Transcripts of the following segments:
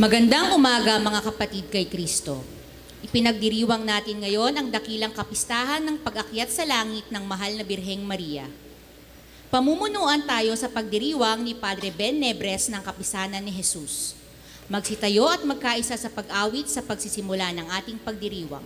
Magandang umaga mga kapatid kay Kristo. Ipinagdiriwang natin ngayon ang dakilang kapistahan ng pag-akyat sa langit ng mahal na Birheng Maria. Pamumunuan tayo sa pagdiriwang ni Padre Ben Nebres ng Kapisanan ni Jesus. Magsitayo at magkaisa sa pag-awit sa pagsisimula ng ating pagdiriwang.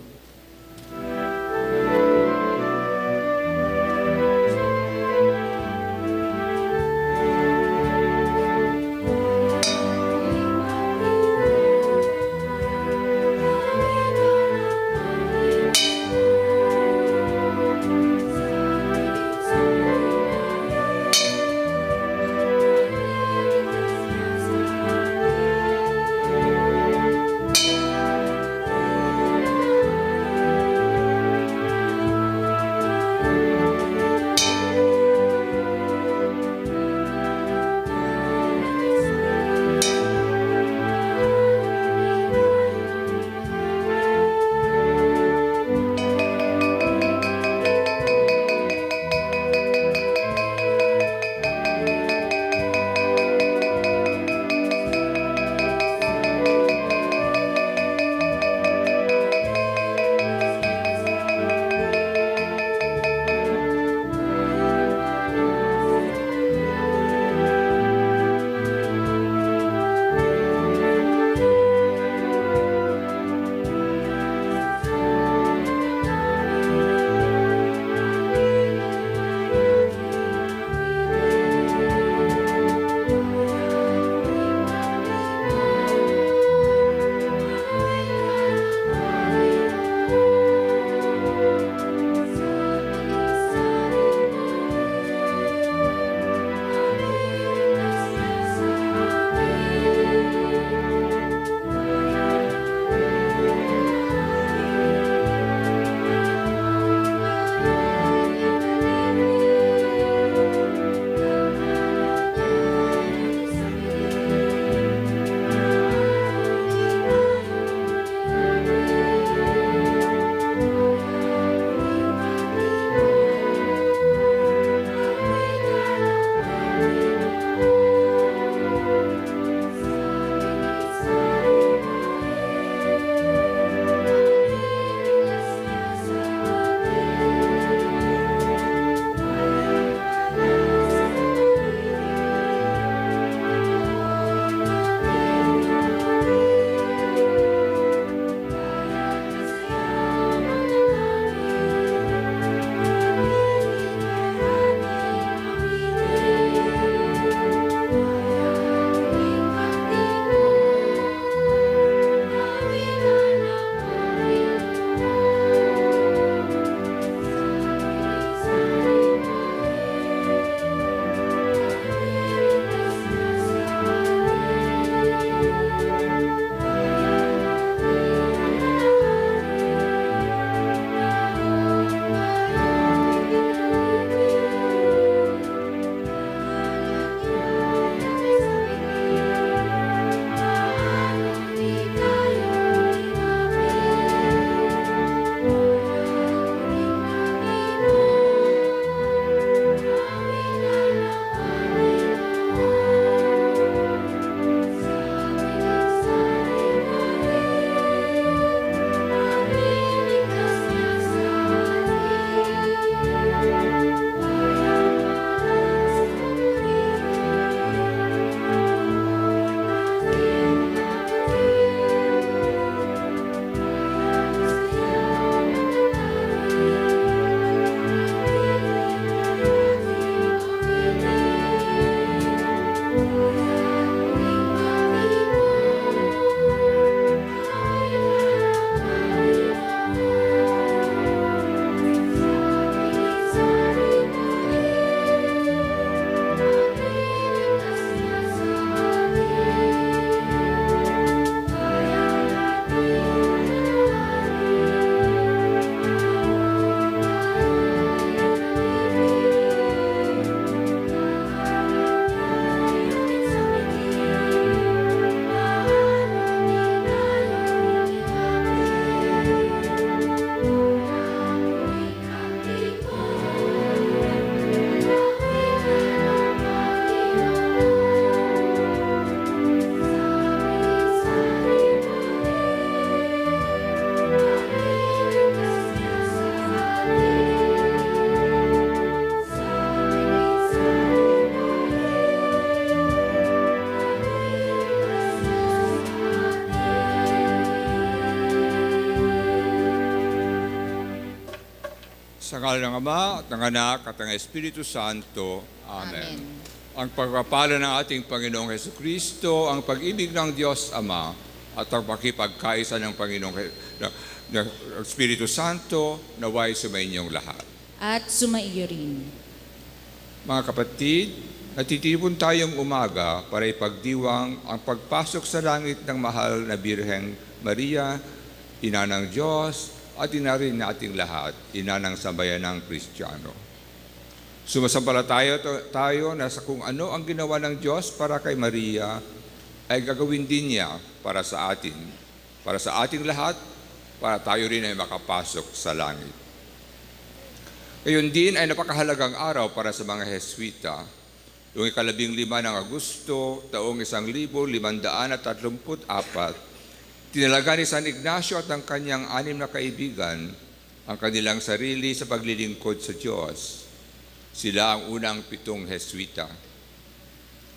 Sa ngalan ng Ama, at ng Anak, at ng Espiritu Santo. Amen. Amen. Ang pagpapala ng ating Panginoong Hesukristo, ang pag-ibig ng Diyos Ama, at ang pakipagkaisa ng Panginoong ng Espiritu Santo, naway sumainyong lahat. At sumaiyo rin. Mga kapatid, natitipon tayong umaga para ipagdiwang ang pagpasok sa langit ng mahal na Birheng Maria, Ina ng Diyos, at ina rin nating lahat, ina ng sambayanang Kristiyano. Sumasampalataya tayo na sa kung ano ang ginawa ng Diyos para kay Maria, ay gagawin din niya para sa atin, para sa ating lahat, para tayo rin ay makapasok sa langit. Ngayon din ay napakahalagang araw para sa mga Heswita. Noong 15 ng Agosto, taong 1534, tinalaga ni San Ignacio at ang kanyang 6 na kaibigan ang kanilang sarili sa paglilingkod sa Diyos. Sila ang unang 7 Heswita.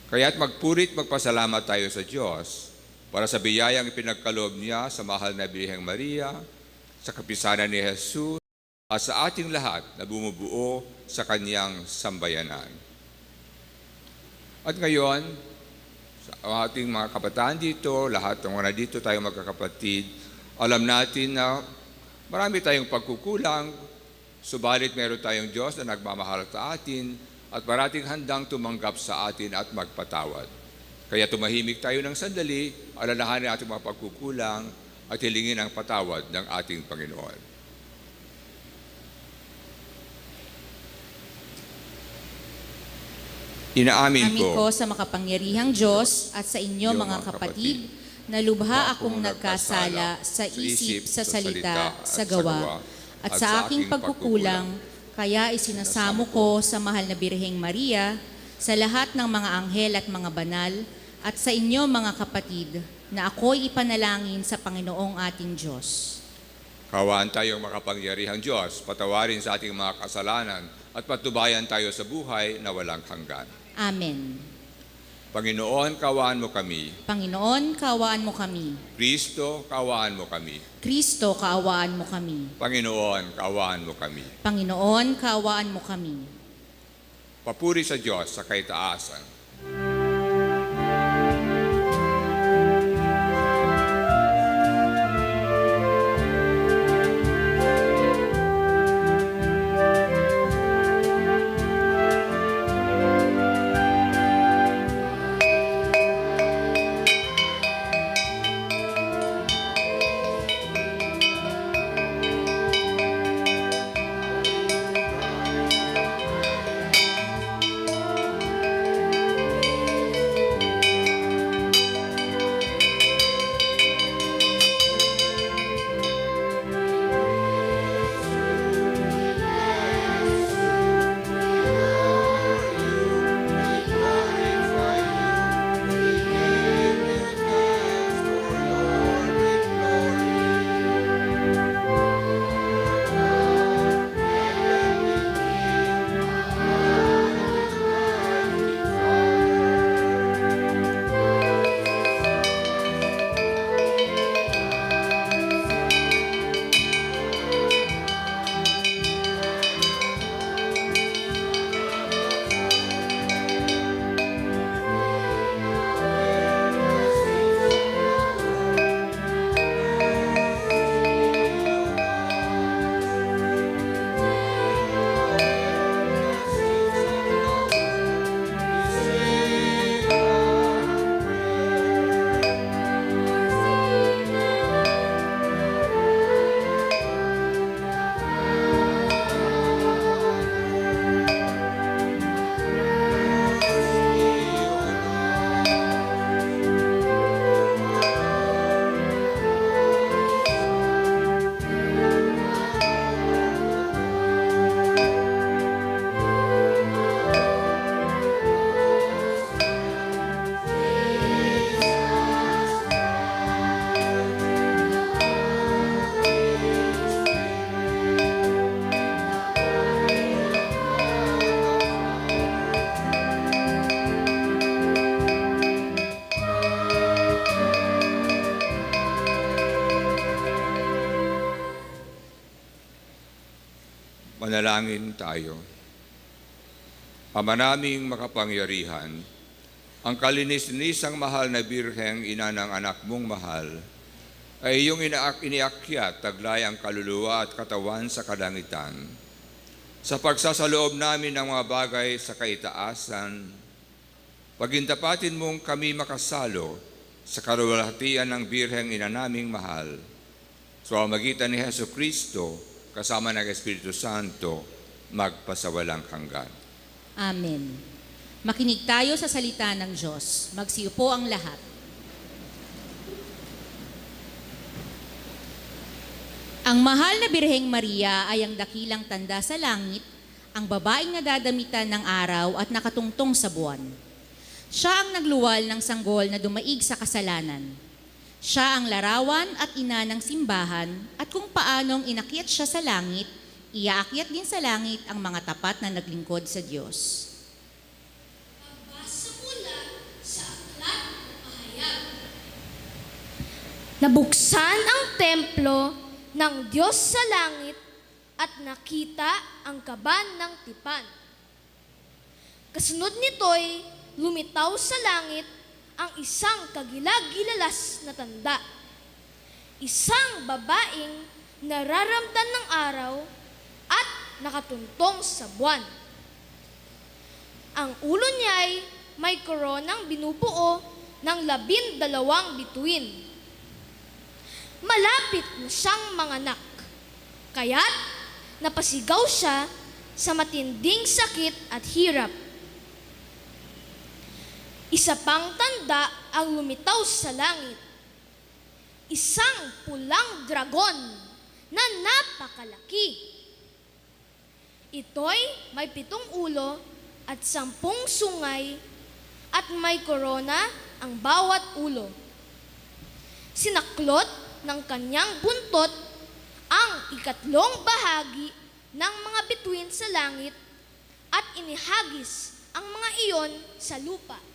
Kaya't magpasalamat tayo sa Diyos para sa biyayang ipinagkaloob niya sa mahal na Birheng Maria, sa kapisanan ni Jesus, at sa ating lahat na bumubuo sa kanyang sambayanan. At ngayon, sa ating mga kabataan dito, lahat ng mga dito tayo magkakapatid, alam natin na marami tayong pagkukulang, subalit meron tayong Diyos na nagmamahal sa atin at parating handang tumanggap sa atin at magpatawad. Kaya tumahimik tayo ng sandali, alalahanin ating mga pagkukulang at hilingin ang patawad ng ating Panginoon. Inaamin Amin ko sa makapangyarihang Diyos at sa inyo mga kapatid, na lubha akong nagkasala sa isip, sa salita, sa gawa, at sa aking pagkukulang, kaya isinasamo ko sa mahal na Birheng Maria, sa lahat ng mga anghel at mga banal, at sa inyo mga kapatid, na ako'y ipanalangin sa Panginoong ating Diyos. Kawaan tayong makapangyarihang Diyos, patawarin sa ating mga kasalanan at patubayan tayo sa buhay na walang hanggan. Amen. Panginoon, kawaan mo kami. Panginoon, kaawaan mo kami. Kristo, kawaan mo kami. Kristo, kaawaan mo kami. Panginoon, kawaan mo kami. Panginoon, kaawaan mo kami. Papuri sa Diyos sa kaitaasan. Manalangin tayo. Ama naming makapangyarihan, ang kalinis-nisang mahal na Birheng, ina ng anak mong mahal, ay iyong iniakyat taglay ang kaluluwa at katawan sa kalangitan. Sa pagsasaloob namin ng mga bagay sa kaitaasan, pagintapatin mong kami makasalo sa kaluwalhatian ng Birheng, ina naming mahal. Sa pamamagitan ni Hesus Kristo, kasama ng Espiritu Santo, magpasawalang hanggan. Amen. Makinig tayo sa salita ng Diyos. Magsiupo ang lahat. Ang mahal na Birheng Maria ay ang dakilang tanda sa langit, ang babaeng nadadamitan ng araw at nakatungtong sa buwan. Siya ang nagluwal ng sanggol na dumaig sa kasalanan. Siya ang larawan at ina ng simbahan, at kung paanong inakyat siya sa langit, iaakyat din sa langit ang mga tapat na naglingkod sa Diyos. Magbasa mula sa Aklat ng Pahayag. Nabuksan ang templo ng Diyos sa langit at nakita ang kaban ng tipan. Kasunod nito'y lumitaw sa langit ang isang kagilag-gilalas na tanda. Isang babaeng nararamdan ng araw at nakatuntong sa buwan. Ang ulo niya ay may koronang binubuo ng 12 bituin. Malapit na siyang manganak, kaya't napasigaw siya sa matinding sakit at hirap. Isa pang tanda ang lumitaw sa langit. Isang pulang dragon na napakalaki. Ito'y may 7 ulo at 10 sungay at may korona ang bawat ulo. Sinaklot ng kanyang buntot ang 3 bahagi ng mga bituin sa langit at inihagis ang mga iyon sa lupa.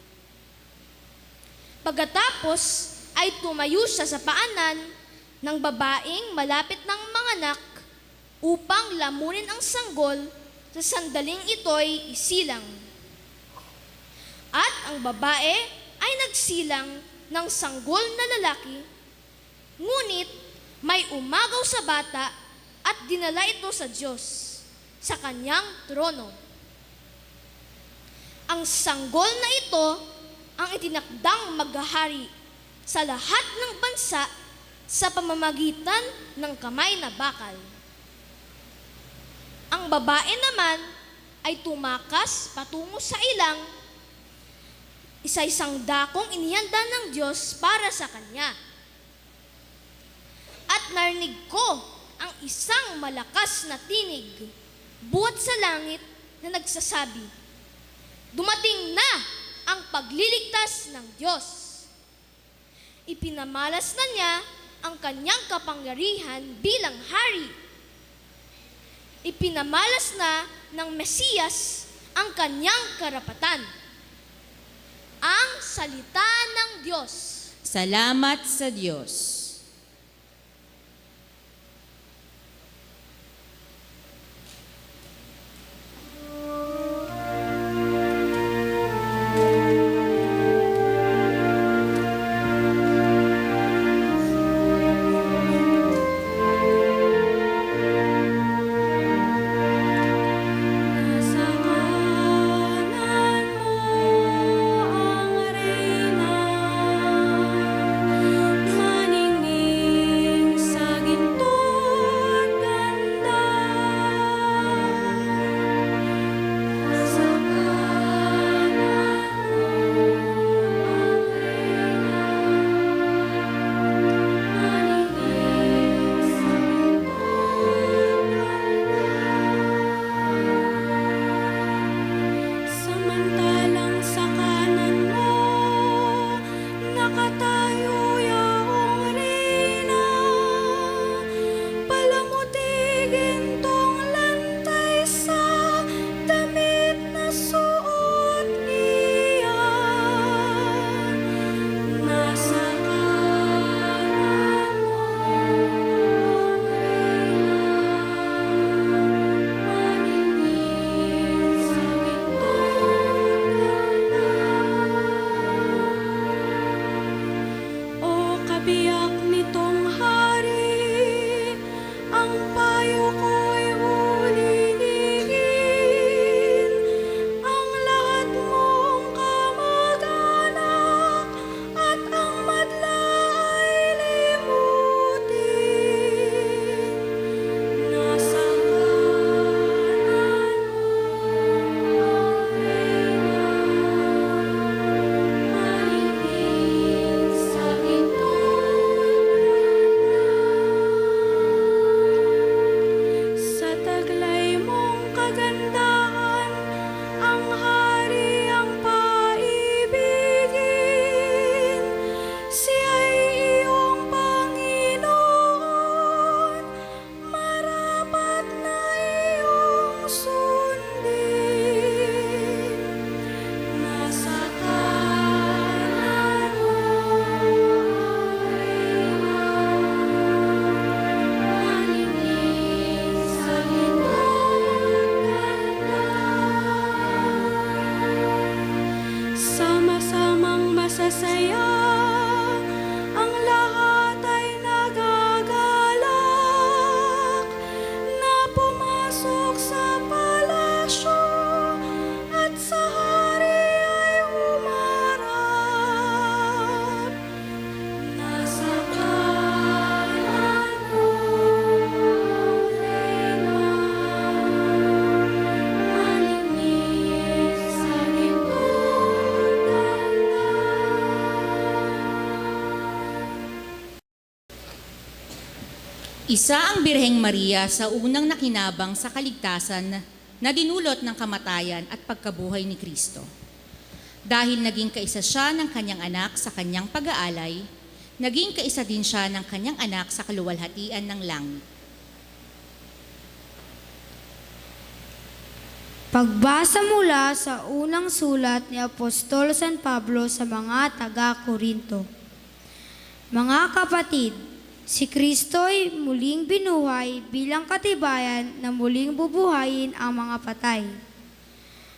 Pagkatapos ay tumayo siya sa paanan ng babaeng malapit ng manganak upang lamunin ang sanggol sa sandaling ito'y isilang. At ang babae ay nagsilang ng sanggol na lalaki, ngunit may umagaw sa bata at dinala ito sa Diyos, sa kanyang trono. Ang sanggol na ito ang itinakdang maghahari sa lahat ng bansa sa pamamagitan ng kamay na bakal. Ang babae naman ay tumakas patungo sa ilang, isa-isang dakong inihanda ng Diyos para sa kanya. At narinig ko ang isang malakas na tinig buhat sa langit na nagsasabi, "Dumating na ang pagliligtas ng Diyos. Ipinamalas na niya ang kanyang kapangyarihan bilang hari. Ipinamalas na ng Mesiyas ang kanyang karapatan." Ang salita ng Diyos. Salamat sa Diyos. Maning Isa ang Birheng Maria sa unang nakinabang sa kaligtasan na dinulot ng kamatayan at pagkabuhay ni Kristo. Dahil naging kaisa siya ng kanyang anak sa kanyang pag-aalay, naging kaisa din siya ng kanyang anak sa kaluwalhatian ng langit. Pagbasa mula sa unang sulat ni Apostol San Pablo sa mga taga-Korinto. Mga kapatid, si Kristo'y muling binuhay bilang katibayan na muling bubuhayin ang mga patay.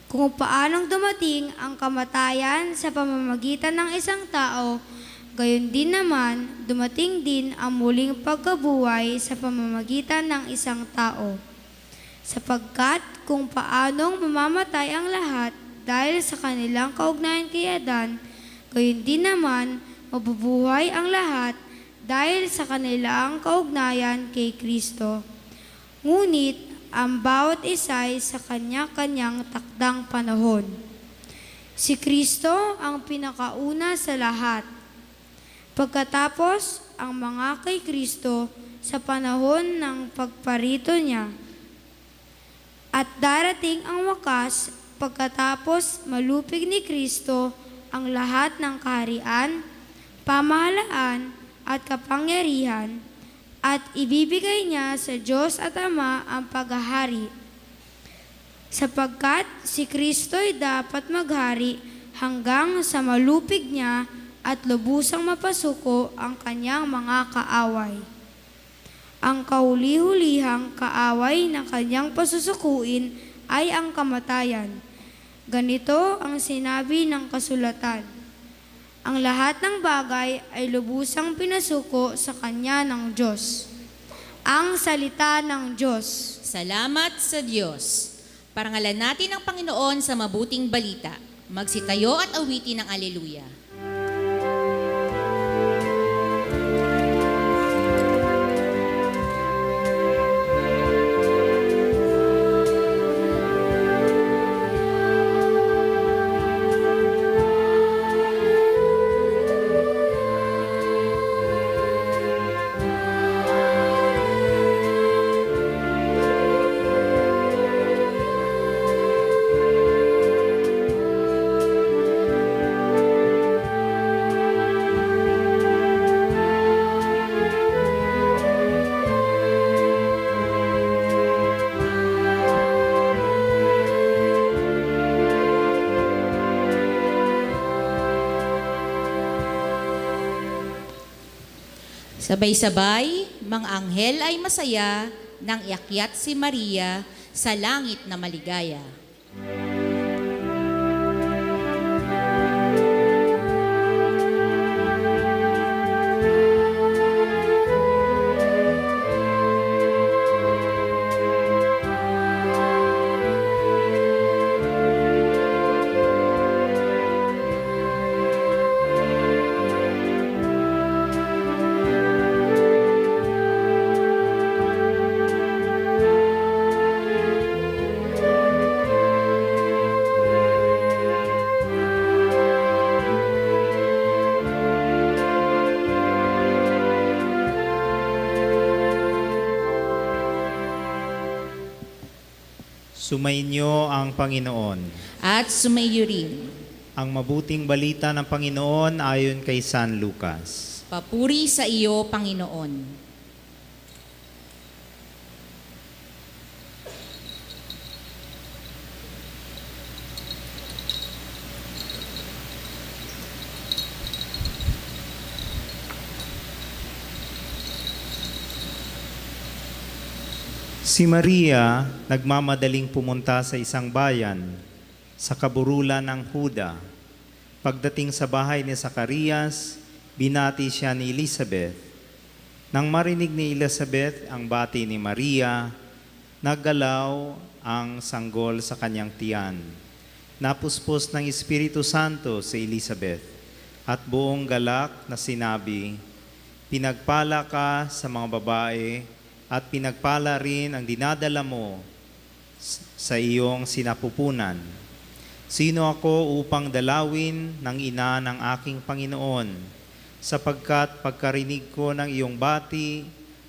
Kung paanong dumating ang kamatayan sa pamamagitan ng isang tao, gayon din naman dumating din ang muling pagkabuhay sa pamamagitan ng isang tao. Sapagkat kung paanong mamamatay ang lahat dahil sa kanilang kaugnayan kay Adan, gayon din naman mabubuhay ang lahat dahil sa kanilang kaugnayan kay Kristo. Ngunit ang bawat isa'y sa kanya-kanyang takdang panahon. Si Kristo ang pinakauna sa lahat. Pagkatapos ang mga kay Kristo sa panahon ng pagparito niya. At darating ang wakas pagkatapos malupig ni Kristo ang lahat ng kaharian, pamahalaan at kapangyarihan, at ibibigay niya sa Diyos at Ama ang paghahari. Sapagkat si Kristo'y dapat maghari hanggang sa malupig niya at lubusang mapasuko ang kanyang mga kaaway. Ang kahuli-hulihang kaaway na kanyang pasusukuin ay ang kamatayan. Ganito ang sinabi ng kasulatan. Ang lahat ng bagay ay lubusang pinasuko sa kanya ng Diyos. Ang salita ng Diyos. Salamat sa Diyos. Parangalan natin ang Panginoon sa mabuting balita. Magsitayo at awitin ng Alleluia. Sabay-sabay, mga anghel ay masaya nang iakyat si Maria sa langit na maligaya. Sumainyo ang Panginoon. At sumayo rin. Ang mabuting balita ng Panginoon ayon kay San Lucas. Papuri sa iyo, Panginoon. Si Maria nagmamadaling pumunta sa isang bayan sa kaburulan ng Huda. Pagdating sa bahay ni Zacarias, binati siya ni Elizabeth. Nang marinig ni Elizabeth ang bati ni Maria, naggalaw ang sanggol sa kanyang tiyan. Napuspos ng Espiritu Santo si Elizabeth at buong galak na sinabi, "Pinagpala ka sa mga babae at pinagpala rin ang dinadala mo sa iyong sinapupunan. Sino ako upang dalawin ng ina ng aking Panginoon, sapagkat pagkarinig ko ng iyong bati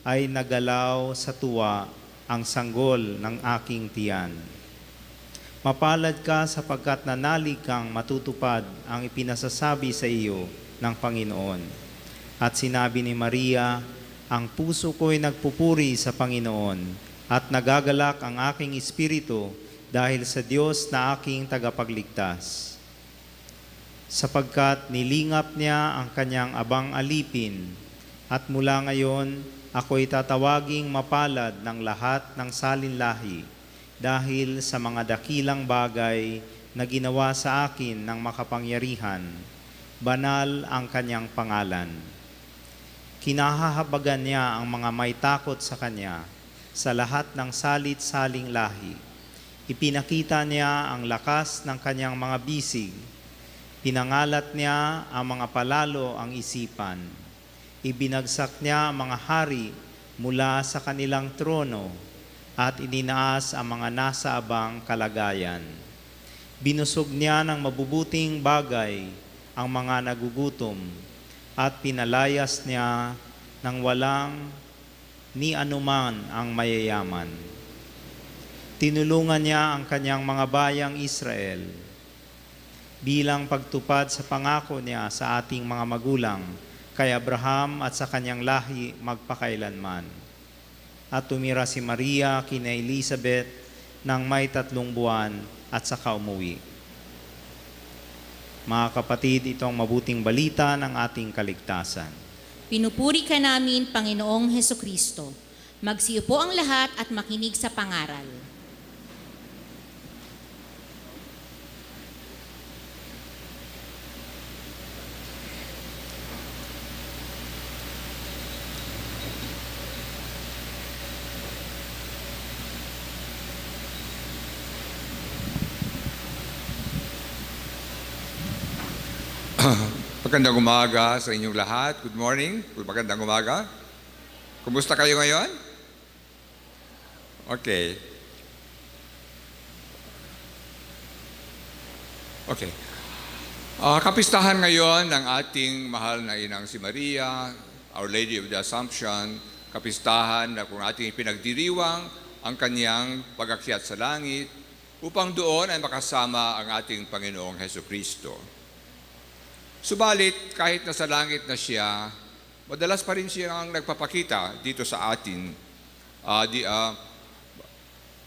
ay nagalaw sa tuwa ang sanggol ng aking tiyan. Mapalad ka sapagkat nanalig kang matutupad ang ipinasasabi sa iyo ng Panginoon. At sinabi ni Maria, ang puso ko'y nagpupuri sa Panginoon at nagagalak ang aking espiritu dahil sa Diyos na aking tagapagligtas. Sapagkat nilingap niya ang kanyang abang alipin, at mula ngayon ako'y tatawaging mapalad ng lahat ng salinlahi dahil sa mga dakilang bagay na ginawa sa akin ng makapangyarihan. Banal ang kanyang pangalan. Kinahahabagan niya ang mga may takot sa kanya sa lahat ng salit-saling lahi. Ipinakita niya ang lakas ng kanyang mga bisig. Pinangalat niya ang mga palalo ang isipan. Ibinagsak niya ang mga hari mula sa kanilang trono at ininaas ang mga nasa abang kalagayan. Binusog niya ng mabubuting bagay ang mga nagugutom at pinalayas niya ng walang ni anuman ang mayayaman. Tinulungan niya ang kanyang mga bayang Israel bilang pagtupad sa pangako niya sa ating mga magulang, kay Abraham at sa kanyang lahi magpakailanman. At tumira si Maria kina Elizabeth ng may 3 buwan at saka umuwi. Mga kapatid, ito ang mabuting balita ng ating kaligtasan. Pinupuri ka namin, Panginoong Hesukristo. Magsiupo ang lahat at makinig sa pangaral. Magandang umaga sa inyong lahat. Good morning. Magandang umaga. Kumusta kayo ngayon? Okay. Okay. Kapistahan ngayon ng ating mahal na inang si Maria, Our Lady of the Assumption, kapistahan na kung ating pinagdiriwang ang kanyang pag-akyat sa langit upang doon ay makasama ang ating Panginoong Hesukristo. Subalit, kahit nasa langit na siya, madalas pa rin siya ang nagpapakita dito sa atin.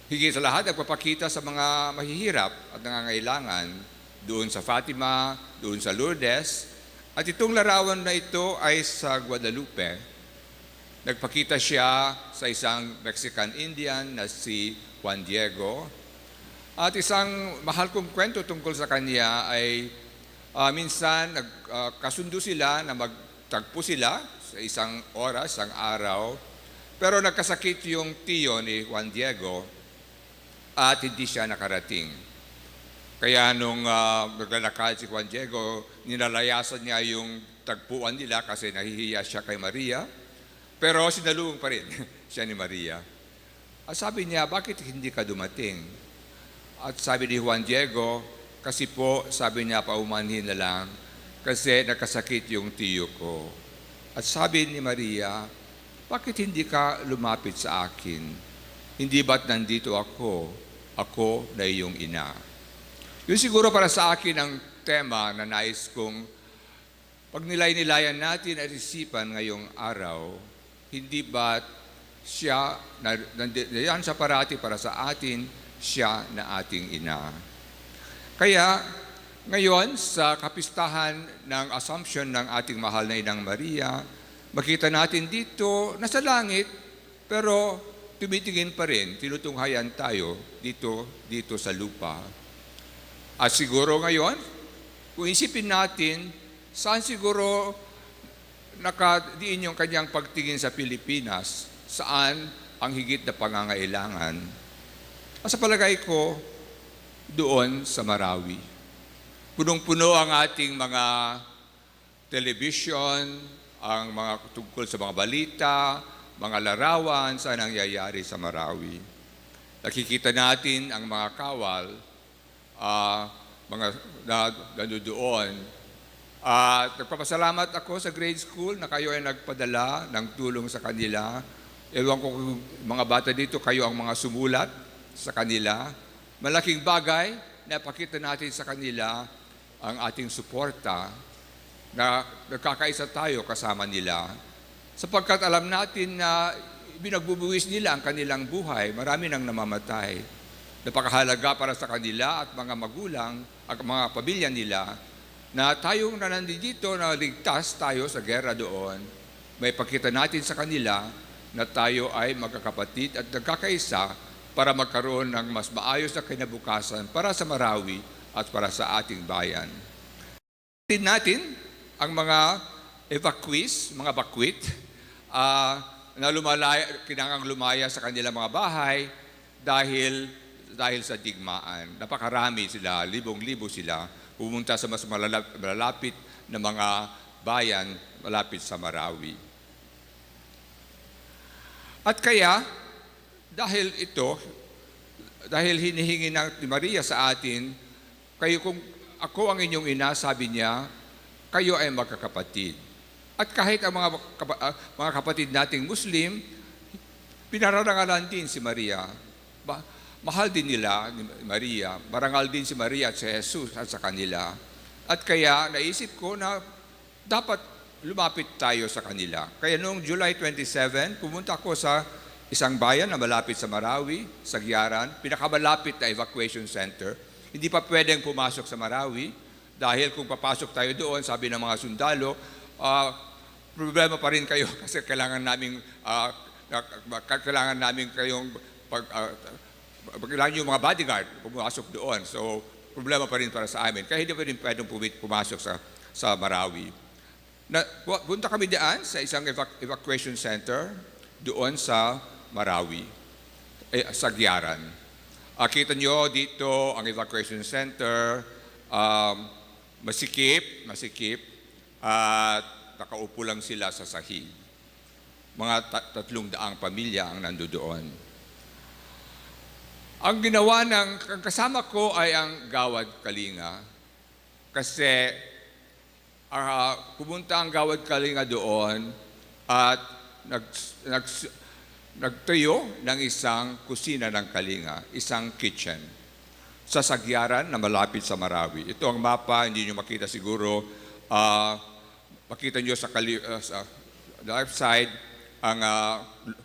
Higit sa lahat, nagpapakita sa mga mahihirap at nangangailangan doon sa Fatima, doon sa Lourdes. At itong larawan na ito ay sa Guadalupe. Nagpakita siya sa isang Mexican Indian na si Juan Diego. At isang mahal kong kwento tungkol sa kanya ay minsan nagkasundo sila na magtagpo sila sa isang oras, isang araw, pero nagkasakit yung tiyo ni Juan Diego at hindi siya nakarating. Kaya nung naglalakad si Juan Diego, nilalayasan niya yung tagpuan nila kasi nahihiya siya kay Maria, pero sinalubong pa rin siya ni Maria. At sabi niya, bakit hindi ka dumating? At sabi ni Juan Diego, kasi po, sabi niya, paumanhin na lang kasi nakasakit yung tiyo ko. At sabi ni Maria, bakit hindi ka lumapit sa akin? Hindi ba't nandito ako? Ako na iyong ina. Yun siguro para sa akin ang tema na nais kong pag nilay-nilayan natin at isipan ngayong araw, hindi ba't siya, nandiyan sa parati para sa atin, siya na ating ina. Kaya, ngayon, sa kapistahan ng Assumption ng ating mahal na Inang Maria, makita natin dito, nasa langit, pero tumitingin pa rin, tinutunghayan tayo dito sa lupa. At siguro ngayon, kung isipin natin, saan siguro nakadiin yung kanyang pagtingin sa Pilipinas, saan ang higit na pangangailangan? At sa palagay ko, doon sa Marawi. Punong-puno ang ating mga television, ang mga tungkol sa mga balita, mga larawan sa nangyayari sa Marawi. Nakikita natin ang mga kawal, mga nandoon. At nagpapasalamat ako sa grade school na kayo ay nagpadala ng tulong sa kanila Ewan ko kung mga bata dito, kayo ang mga sumulat sa kanila. Malaking bagay na pakita natin sa kanila ang ating suporta na nagkakaisa tayo kasama nila. Sapagkat alam natin na binagbubuwis nila ang kanilang buhay, marami nang namamatay. Napakahalaga para sa kanila at mga magulang at mga pamilya nila na tayong nandito na ligtas tayo sa gera doon, may pakita natin sa kanila na tayo ay magkakapatid at nagkakaisa para magkaroon ng mas maayos na kinabukasan para sa Marawi at para sa ating bayan. Tin natin ang mga evacuees, mga bakwit, na kinangang lumaya sa kanilang mga bahay dahil sa digmaan. Napakarami sila, libong-libo sila, pumunta sa mas malalapit na mga bayan malapit sa Marawi. At kaya, dahil hinihingi ni Maria sa atin, kung ako ang inyong ina, sabi niya, kayo ay magkakapatid. At kahit ang mga kapatid nating Muslim, pinararangalan din si Maria. Mahal din nila ni Maria. Marangal din si Maria at si Jesus at sa kanila. At kaya naisip ko na dapat lumapit tayo sa kanila. Kaya noong July 27, pumunta ako sa isang bayan na malapit sa Marawi, sa Giaran, pinakamalapit na evacuation center. Hindi pa pwedeng pumasok sa Marawi dahil kung papasok tayo doon, sabi ng mga sundalo, problema pa rin kayo kasi kailangan namin kayong kailangan yung mga bodyguard pumasok doon. So, problema pa rin para sa amin. Kaya hindi pa rin pwedeng pumasok sa Marawi. Punta kami daan sa isang evacuation center doon sa Marawi, sa Giaran. Kita nyo dito ang evacuation center, masikip, at nakaupo lang sila sa sahig. Mga 300 pamilya ang nandoon. Ang ginawa ng kasama ko ay ang Gawad Kalinga. Kasi pumunta ang Gawad Kalinga doon at nagtayo ng isang kusina ng Kalinga, isang kitchen sa Sagyaran na malapit sa Marawi. Ito ang mapa, hindi nyo makita siguro. Makita nyo sa left side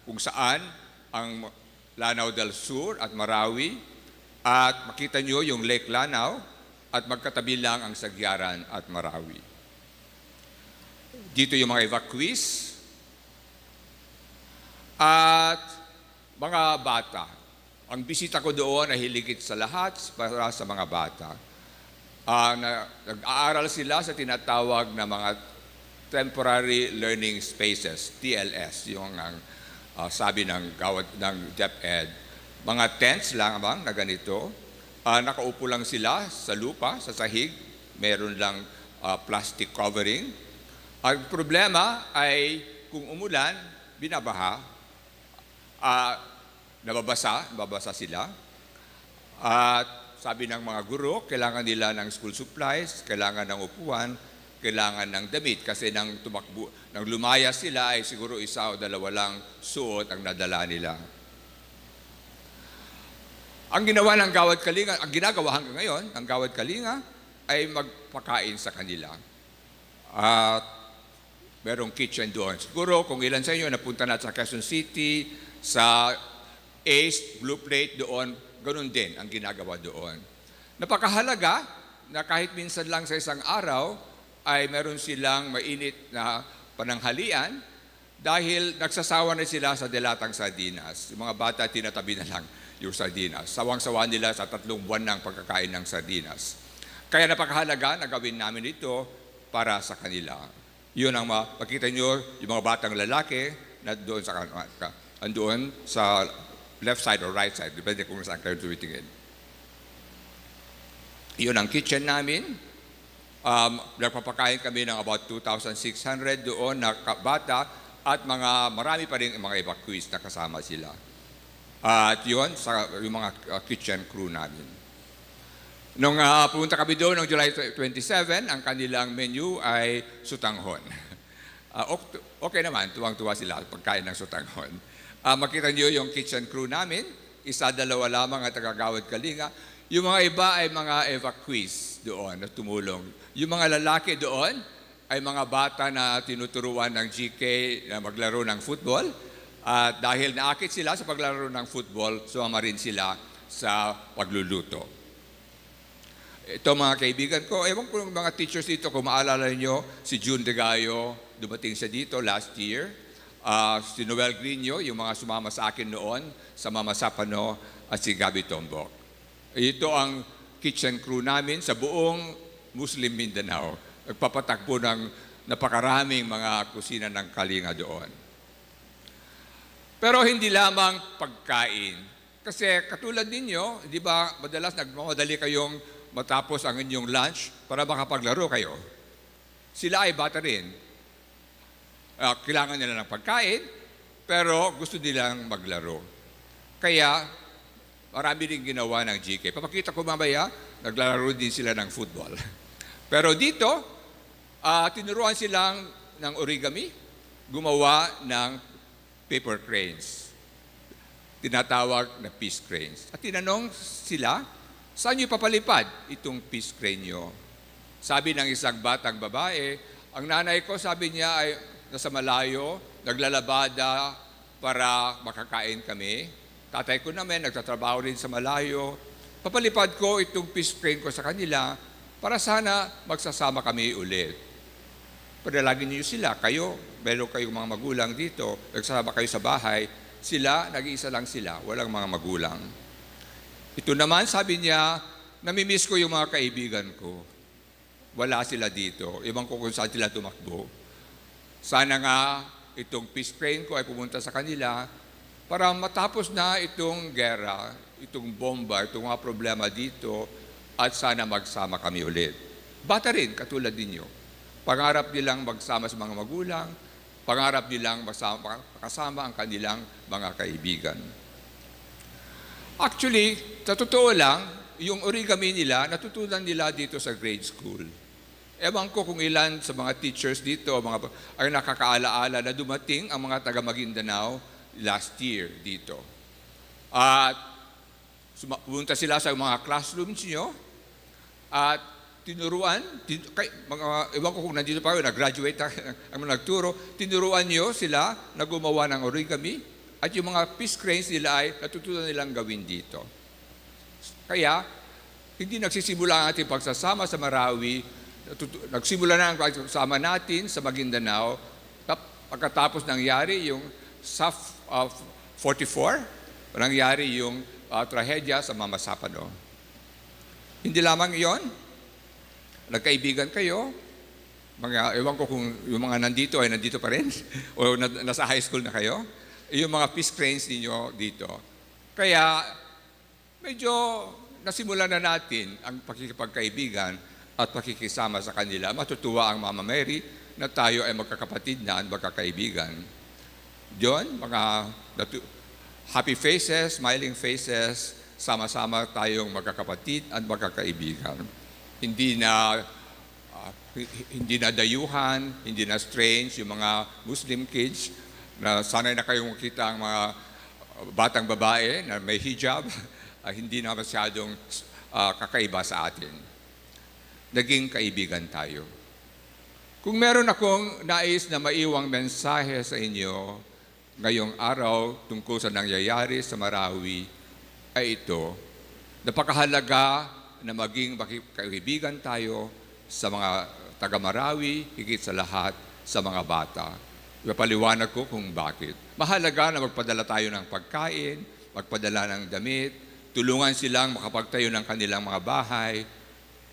kung saan ang Lanao del Sur at Marawi, at makita nyo yung Lake Lanao at magkatabi lang ang Sagyaran at Marawi. Dito yung mga evacuees at mga bata. Ang bisita ko doon ay hiligit sa lahat para sa mga bata. Nag-aaral sila sa tinatawag na mga Temporary Learning Spaces, TLS, yung sabi ng DepEd. Mga tents lang na ganito. Nakaupo lang sila sa lupa, sa sahig. Meron lang plastic covering. Ang problema ay kung umulan, binabaha, nababasa sila. At sabi ng mga guro, kailangan nila ng school supplies, kailangan ng upuan, kailangan ng damit kasi nang lumaya sila ay siguro isa o dalawa lang suot ang nadala nila. Ang ginawa ng Gawad Kalinga, ang ginagawa hanggang ngayon, ang Gawad Kalinga ay magpakain sa kanila. At merong kitchen doon. Siguro kung ilan sa inyo napunta na sa Quezon City, sa Ace, Blue Plate doon, ganun din ang ginagawa doon. Napakahalaga na kahit minsan lang sa isang araw, ay meron silang mainit na pananghalian dahil nagsasawa na sila sa dilatang sardinas. Yung mga bata, tinatabi na lang yung sardinas. Sawang-sawa nila sa 3 buwan ng pagkakain ng sardinas. Kaya napakahalaga na gawin namin ito para sa kanila. Yun ang makita nyo, yung mga batang lalaki na doon sa left side or right side, depende kung saan kayo tumitingin. Yun ang kitchen namin. Nagpapakain kami ng about 2,600 doon na bata at marami pa rin mga evacuees na kasama sila. At yun, yung mga kitchen crew namin. Nung pumunta kami doon noong July 27, ang kanilang menu ay sutanghon. Okay naman, tuwang-tuwa sila pagkain ng sutanghon. Makita niyo yung kitchen crew namin, isa, dalawa lamang ang tagagawad kalinga. Yung mga iba ay mga evacuees doon na tumulong. Yung mga lalaki doon ay mga bata na tinuturuan ng GK na maglaro ng football. At dahil naakit sila sa paglaro ng football, sumama rin sila sa pagluluto. Ito mga kaibigan ko, ewan ko ng mga teachers dito, kung maalala niyo, si June Degayo, dumating siya dito last year. Si Noel Grino, yung mga sumama sa akin noon, sa Mama Sapano, at si Gabi Tombok. Ito ang kitchen crew namin sa buong Muslim Mindanao. Nagpapatakbo ng napakaraming mga kusina ng kalinga doon. Pero hindi lamang pagkain. Kasi katulad ninyo, di ba, madalas nagmamadali kayong matapos ang inyong lunch para makapaglaro kayo. Sila ay bata rin. Kailangan nila ng pagkain, pero gusto nilang maglaro. Kaya, marami rin ginawa ng GK. Papakita ko mamaya, naglalaro din sila ng football. Pero dito, tinuruan silang ng origami, gumawa ng paper cranes. Tinatawag na peace cranes. At tinanong sila, saan nyo papalipad itong peace crane nyo? Sabi ng isang batang babae, ang nanay ko, sabi niya, ay nasa malayo, naglalabada para makakain kami. Tatay ko naman, nagtatrabaho rin sa malayo. Papalipad ko itong peace crane ko sa kanila para sana magsasama kami ulit. Padalagin niyo sila, kayo, meron kayong mga magulang dito, nagsasama kayo sa bahay, sila, nag-iisa lang sila, walang mga magulang. Ito naman, sabi niya, namimiss ko yung mga kaibigan ko. Wala sila dito. Ibang ko kung saan sila tumakbo. Sana nga itong peace crane ko ay pumunta sa kanila para matapos na itong gera, itong bomba, itong mga problema dito at sana magsama kami ulit. Bata rin, katulad ninyo. Pangarap nilang magsama sa mga magulang, pangarap nilang makasama ang kanilang mga kaibigan. Actually, sa totoo lang, yung origami nila, natutunan nila dito sa grade school. Ewan ko kung ilan sa mga teachers dito ay nakakaalaala na dumating ang mga taga Maguindanao last year dito. At pumunta sila sa mga classrooms nyo at tinuruan, ewan ko kung nandito pa kayo, nag-graduate ang mga nagturo, tinuruan nyo sila na gumawa ng origami at yung mga peace cranes nila ay natutunan nilang gawin dito. Kaya, hindi nagsisimula ang ating pagsasama sa Marawi. Nagsimula na ang pagsasama natin sa Maguindanao. Pagkatapos nangyari yung SAF 44, nangyari yung trahedya sa Mama Sapano. Hindi lamang iyon, nagkaibigan kayo. Ewan ko kung yung mga nandito ay nandito pa rin o nasa high school na kayo. Yung mga peace cranes ninyo dito. Kaya medyo nasimulan na natin ang pakikipagkaibigan at pakikisama sa kanila. Matutuwa ang Mama Mary na tayo ay magkakapatid na at magkakaibigan. Diyon, mga happy faces, smiling faces, sama-sama tayong magkakapatid at magkakaibigan. Hindi na dayuhan, hindi na strange yung mga Muslim kids na sanay na kayong makita ang mga batang babae na may hijab, hindi na masyadong kakaiba sa atin. Naging kaibigan tayo. Kung meron akong nais na maiwang mensahe sa inyo ngayong araw tungkol sa nangyayari sa Marawi, ay ito, napakahalaga na maging kaibigan tayo sa mga taga-Marawi, higit sa lahat sa mga bata. Ipapaliwanag ko kung bakit. Mahalaga na magpadala tayo ng pagkain, magpadala ng damit, tulungan silang makapagtayo ng kanilang mga bahay,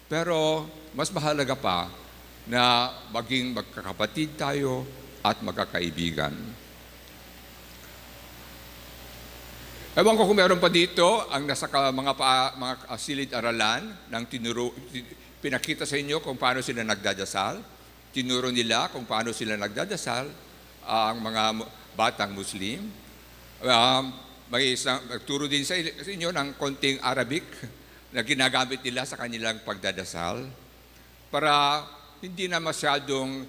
pero mas mahalaga pa na maging magkakapatid tayo at magkakaibigan. Ewan ko kung meron pa dito ang nasa mga silid-aralan ng pinakita sa inyo kung paano sila nagdadasal. Tinuro nila kung paano sila nagdadasal ang mga batang Muslim. May nagturo din sa inyo ng konting Arabic na ginagamit nila sa kanilang pagdadasal para hindi na masyadong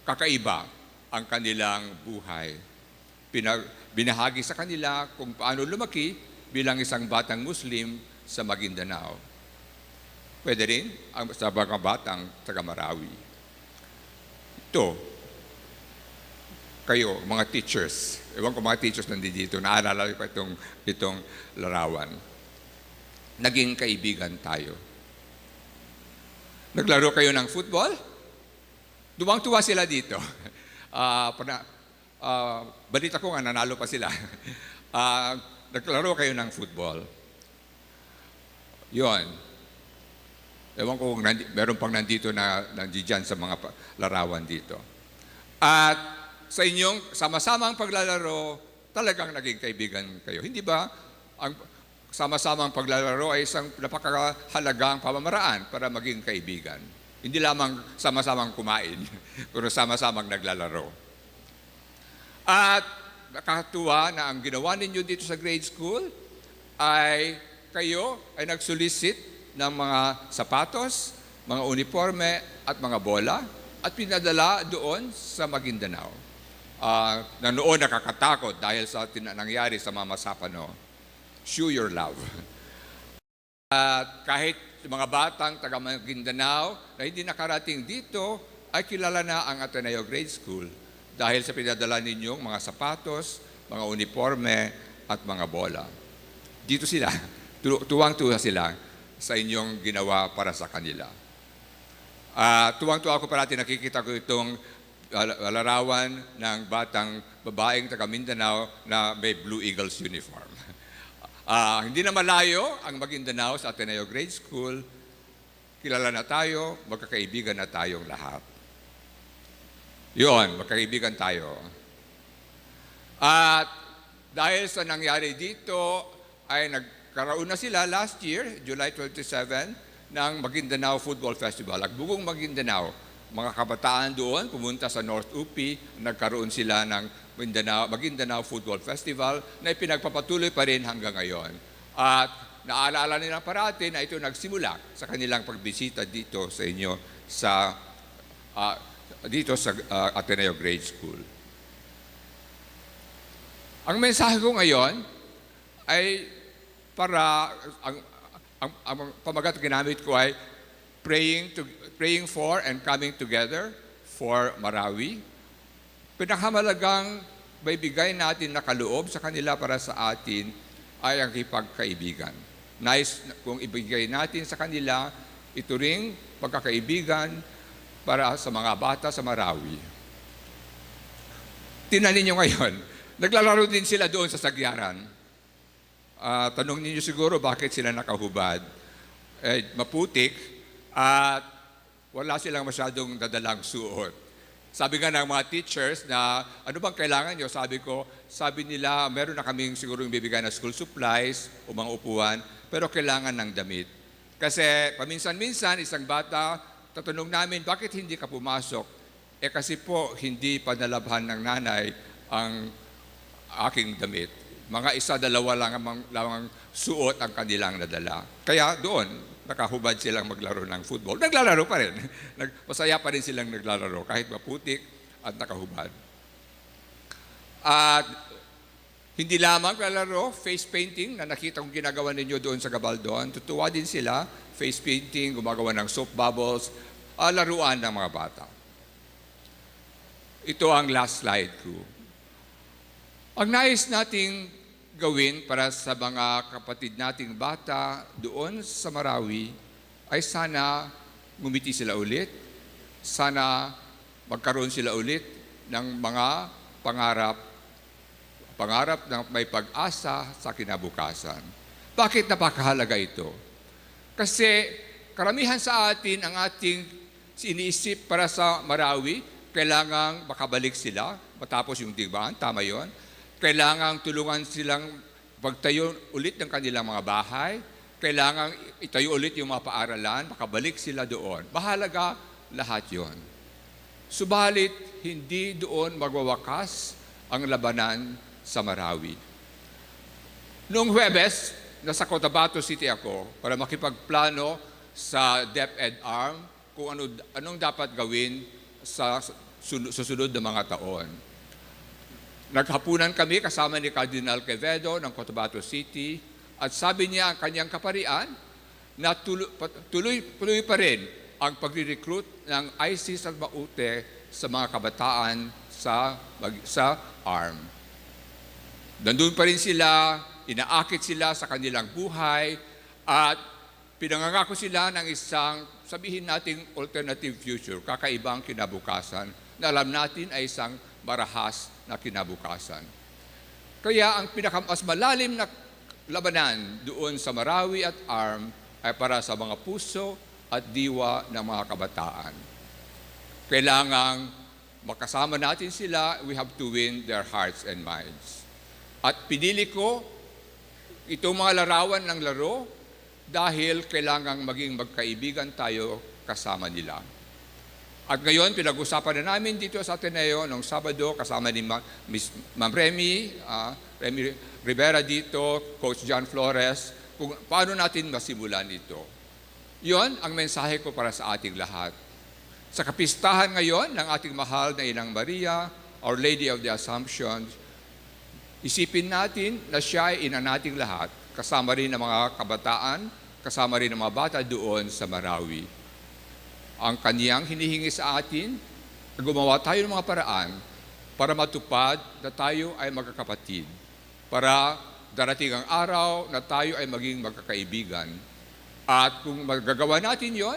kakaiba ang kanilang buhay. binahagi sa kanila kung paano lumaki bilang isang batang Muslim sa Maguindanao. Pwede rin sa mga batang taga Marawi. Ito, kayo, mga teachers, ewan ko mga teachers nandito, naalala ko itong larawan. Naging kaibigan tayo. Naglaro kayo ng football? Duwang-tuwa sila dito. Balita ko nga, nanalo pa sila. Naglaro kayo ng football. Yon. Ewan ko kung meron pang nandito na nandiyan sa mga larawan dito. At sa inyong sama-samang paglalaro, talagang naging kaibigan kayo. Hindi ba ang sama-samang paglalaro ay isang napakahalagang pamamaraan para maging kaibigan? Hindi lamang sama-samang kumain, pero sama-samang naglalaro. At nakakatuwa na ang ginawa ninyo dito sa grade school ay kayo ay nagsolicit ng mga sapatos, mga uniforme at mga bola at pinadala doon sa Maguindanao. Na noon nakakatakot dahil sa nangyari sa Mama Sapano. Show your love. At kahit mga batang taga Maguindanao na hindi nakarating dito ay kilala na ang Ateneo Grade School dahil sa pinadala ninyong mga sapatos, mga uniforme at mga bola. Dito sila, tuwang-tuwa sila sa inyong ginawa para sa kanila. Tuwang-tuwa ako parati nakikita ko itong larawan ng batang babaeng taga Mindanao na may Blue Eagles uniform. Hindi na malayo ang Maguindanao sa Ateneo Grade School. Kilala na tayo, magkakaibigan na tayong lahat. Yun, magkakaibigan tayo. At dahil sa nangyari dito, ay nagkaroon na sila last year, July 27, ng Maguindanao Football Festival. At buong Maguindanao, mga kabataan doon, pumunta sa North UP, nagkaroon sila ng Maguindanao Football Festival na ipinagpapatuloy pa rin hanggang ngayon. At naalala nila parati na ito nagsimula sa kanilang pagbisita dito sa inyo dito sa Ateneo Grade School. Ang mensahe ko ngayon ay para ang pamagat ginamit ko ay praying for and coming together for Marawi. Pinakamalagang may bigay natin na kaloob sa kanila para sa atin ay ang kipagkaibigan. Nais kung ibigay natin sa kanila ito ring pagkakaibigan para sa mga bata sa Marawi. Tingnan ninyo ngayon, naglalaro din sila doon sa Sagyaran. Tanong ninyo siguro bakit sila nakahubad. Maputik at wala silang masyadong dadalang suot. Sabi nga ng mga teachers na ano bang kailangan nyo? Sabi nila meron na kaming siguro yung bibigay na school supplies o mga upuan, pero kailangan ng damit. Kasi paminsan-minsan isang bata, tatanong namin, bakit hindi ka pumasok? Kasi po, hindi pa nalabhan ng nanay ang aking damit. Mga isa-dalawa lang suot ang kanilang nadala. Kaya doon, nakahubad silang maglaro ng football. Naglalaro pa rin. Masaya pa rin silang naglalaro kahit maputik at nakahubad. At hindi lamang naglalaro, face painting na nakita kong ginagawa ninyo doon sa Gabaldon. Tutuwa din sila, face painting, gumagawa ng soap bubbles, laruan ng mga bata. Ito ang last slide ko. Ang nais nating gawin para sa mga kapatid nating bata doon sa Marawi ay sana ngumiti sila ulit, sana magkaroon sila ulit ng mga pangarap na may pag-asa sa kinabukasan. Bakit napakahalaga ito? Kasi karamihan sa atin ang ating iniisip para sa Marawi, kailangang makabalik sila matapos yung digmaan, tama yon. Kailangang tulungan silang pagtayo ulit ng kanilang mga bahay. Kailangang itayo ulit yung mga paaralan, makabalik sila doon. Mahalaga lahat yon. Subalit, hindi doon magwawakas ang labanan sa Marawi. Noong Huwebes, nasa Cotabato City ako para makipagplano sa DepEd Arm kung anong dapat gawin sa susunod na mga taon. Naghapunan kami kasama ni Cardinal Quevedo ng Cotabato City at sabi niya ang kanyang kaparian na tuloy pa rin ang pagre-recruit ng ISIS at Maute sa mga kabataan sa ARM. Nandun pa rin sila, inaakit sila sa kanilang buhay at pinangangako sila ng isang, sabihin nating alternative future, kakaibang kinabukasan na alam natin ay isang marahas na kinabukasan. Kaya ang pinakamas malalim na labanan doon sa Marawi at ARM ay para sa mga puso at diwa ng mga kabataan. Kailangang makasama natin sila, we have to win their hearts and minds. At pinili ko itong mga larawan ng laro dahil kailangang maging magkaibigan tayo kasama nila. At ngayon, pinag-usapan na namin dito sa Ateneo noong Sabado kasama ni Ma'am Remy Rivera dito, Coach John Flores, kung paano natin masimulan ito. Yon ang mensahe ko para sa ating lahat. Sa kapistahan ngayon ng ating mahal na Inang Maria, Our Lady of the Assumption, isipin natin na siya ay ina nating lahat, kasama rin ng mga kabataan, kasama rin ng mga bata doon sa Marawi. Ang kaniyang hinihingi sa atin, na gumawa tayo ng mga paraan para matupad na tayo ay magkakapatid, para darating ang araw na tayo ay maging magkakaibigan. At kung magagawa natin yon,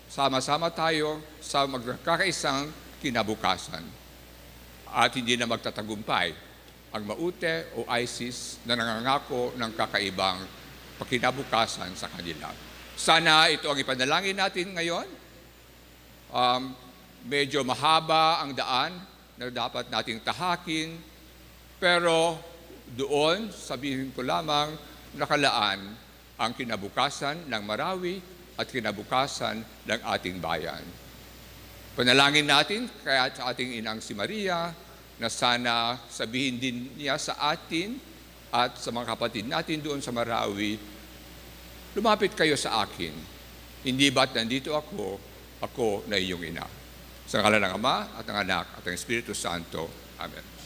sama-sama tayo sa magkakaisang kinabukasan. At hindi na magtatagumpay ang Maute o ISIS na nangangako ng kakaibang pakinabukasan sa kanila. Sana ito ang ipanalangin natin ngayon. Medyo mahaba ang daan na dapat nating tahakin, pero doon, sabihin ko lamang, nakalaan ang kinabukasan ng Marawi at kinabukasan ng ating bayan. Panalangin natin kaya sa ating inang si Maria na sana sabihin din niya sa atin at sa mga kapatid natin doon sa Marawi, lumapit kayo sa akin. Hindi ba't nandito ako na iyong ina. Sa ngalan ng Ama at ng Anak at ng Espiritu Santo. Amen.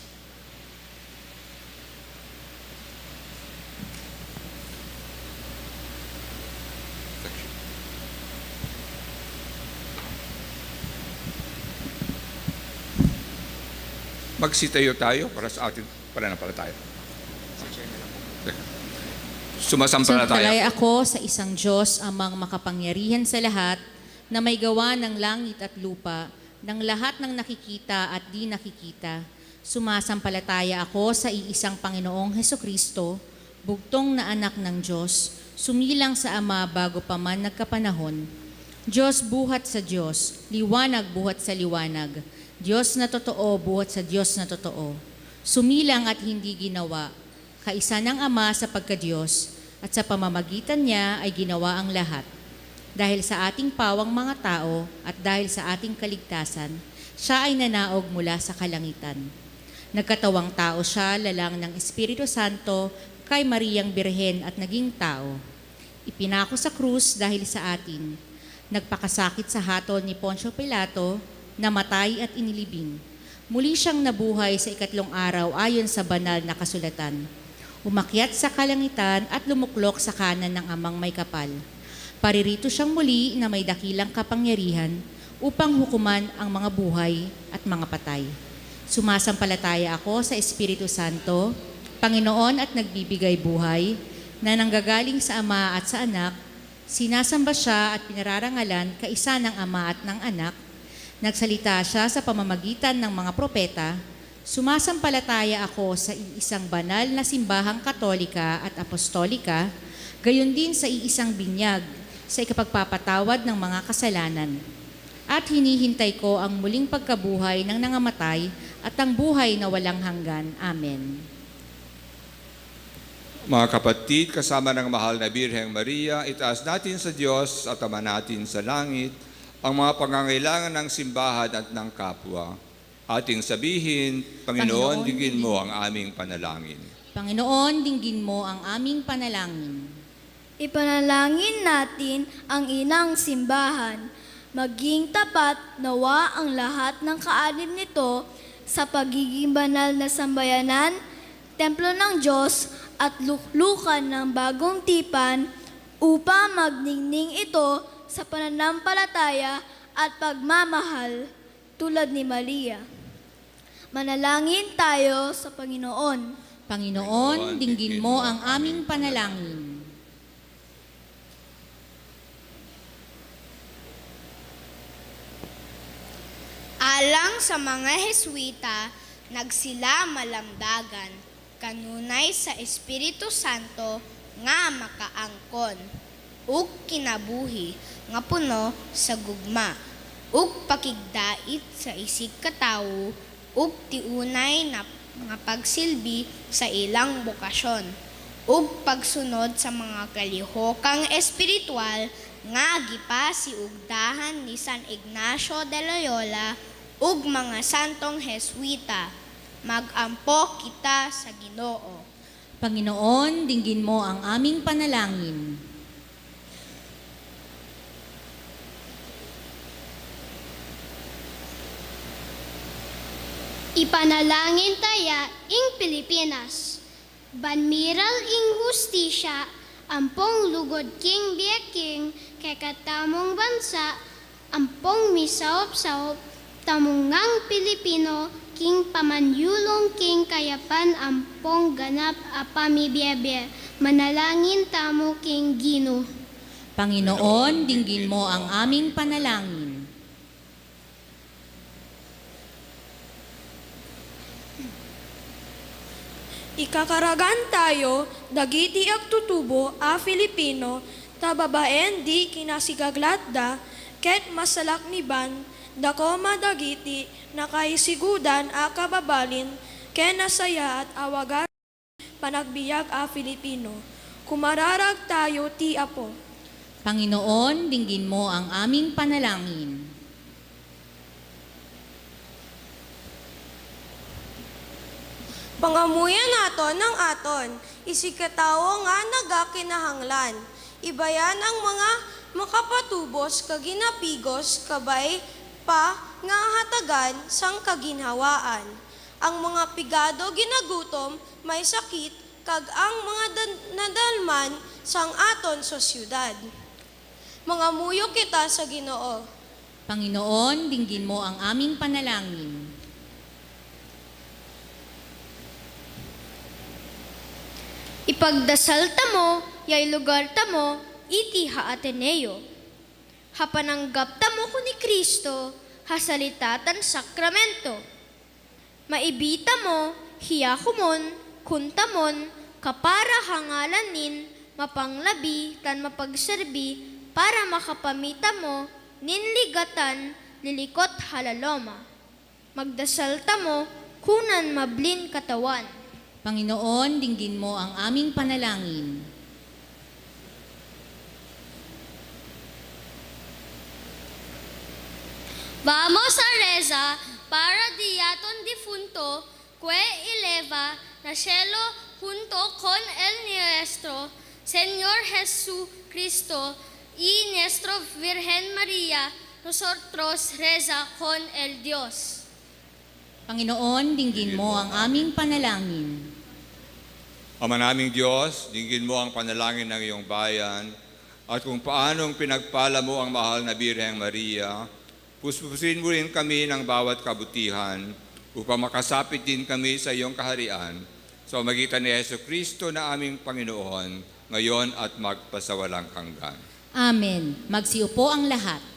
Magsitayo tayo para sa ating pananampalataya. Sumasampalataya. Sampalataya ako sa isang Diyos amang makapangyarihan sa lahat na may gawa ng langit at lupa, ng lahat ng nakikita at di nakikita. Sumasampalataya ako sa iisang Panginoong Hesukristo, bugtong na anak ng Diyos, sumilang sa Ama bago pa man nagkapanahon. Diyos buhat sa Diyos, liwanag buhat sa liwanag, Diyos na totoo buhat sa Diyos na totoo. Sumilang at hindi ginawa, kaisa ng Ama sa pagkadiyos, at sa pamamagitan niya ay ginawa ang lahat. Dahil sa ating pawang mga tao at dahil sa ating kaligtasan, siya ay nanaog mula sa kalangitan. Nagkatawang tao siya, lalang ng Espiritu Santo, kay Mariang Birhen at naging tao. Ipinako sa krus dahil sa atin. Nagpakasakit sa hatol ni Poncio Pilato, namatay at inilibing. Muli siyang nabuhay sa ikatlong araw ayon sa banal na kasulatan. Umakyat sa kalangitan at lumuklok sa kanan ng Amang may kapal. Paririto siyang muli na may dakilang kapangyarihan upang hukuman ang mga buhay at mga patay. Sumasampalataya ako sa Espiritu Santo, Panginoon at nagbibigay buhay, na nanggagaling sa Ama at sa Anak, sinasamba siya at pinararangalan kaisa ng Ama at ng Anak. Nagsalita siya sa pamamagitan ng mga propeta. Sumasampalataya ako sa iisang banal na simbahang katolika at apostolika, gayon din sa iisang binyag sa ikapagpapatawad ng mga kasalanan. At hinihintay ko ang muling pagkabuhay ng nangamatay at ang buhay na walang hanggan. Amen. Mga kapatid, kasama ng mahal na Birheng Maria, itaas natin sa Diyos at Ama natin sa langit ang mga pangangailangan ng simbahan at ng kapwa. Ating sabihin, Panginoon, dinggin mo ang aming panalangin. Panginoon, dinggin mo ang aming panalangin. Ipanalangin natin ang inang simbahan. Maging tapat nawa ang lahat ng kaanin nito sa pagiging banal na sambayanan, templo ng Diyos at luklukan ng bagong tipan upang magningning ito sa pananampalataya at pagmamahal tulad ni Maria. Manalangin tayo sa Panginoon. Panginoon, dinggin mo ang aming panalangin. Alang sa mga Heswita, nagsila malamdagan, kanunay sa Espiritu Santo nga makaangkon, ug kinabuhi nga puno sa gugma, ug pakigdait sa isig katawo, ug tiunay na mga pagsilbi sa ilang bukasyon, ug pagsunod sa mga kalihokang espiritual nga gipasiugdahan ni San Ignacio de Loyola ug mga santong Heswita. Mag-ampo kita sa Ginoo. Panginoon, dinggin mo ang aming panalangin. Ipanalangin taya ing Pilipinas. Banmiral ing hustisya, ampong lugod king biyaking, kay katamong bansa, ampong misaop-saop, tamungang Pilipino, king pamanyulong king kayapan, ampong ganap apamibiyabya, manalangin tamo king Gino. Panginoon, dinggin mo ang aming panalangin. Ikakaragan tayo, dagiti agtutubo a Filipino, tababaen di kinasigaglatda, ket masalak ni ban, dako madagiti, nakaisigudan a kababalin, ken nasaya at awagan, panagbiag a Filipino. Kumararag tayo ti Apo. Panginoon, dinggin mo ang aming panalangin. Pangamuyan naton ng aton, isikatawo nga nagakinahanglan. Ibayan ang mga makapatubos kaginapigos kabay pa nga hatagan sang kaginhawaan. Ang mga pigado ginagutom may sakit kag ang mga nadalman sang aton sa syudad. Mangamuyo kita sa Ginoo. Panginoon, dinggin mo ang aming panalangin. Ipagdasal tamo, yay lugar tamo, iti ha Ateneo. Hapananggap tamo ko ni Kristo, hasalitatan sakramento. Maibita mo, hiyakumon, kuntamon, kapara hangalanin, mapanglabi, tan mapagserbi, para makapamita mo, ninligatan, lilikot halaloma. Magdasal tamo, kunan mablin katawan. Panginoon, dinggin mo ang aming panalangin. Vamos a reza para diaton difunto que eleva na cielo junto con el nuestro Señor Jesucristo y nuestra Virgen María, nosotros reza con el Dios. Panginoon, dinggin mo ang aming panalangin. Ama naming Diyos, dinggin mo ang panalangin ng iyong bayan at kung paanong pinagpala mo ang mahal na Birheng Maria, puspusin mo rin kami ng bawat kabutihan upang makasapit din kami sa iyong kaharian sa magitan ni Jesucristo na aming Panginoon, ngayon at magpasawalang hanggan. Amen. Magsiupo ang lahat.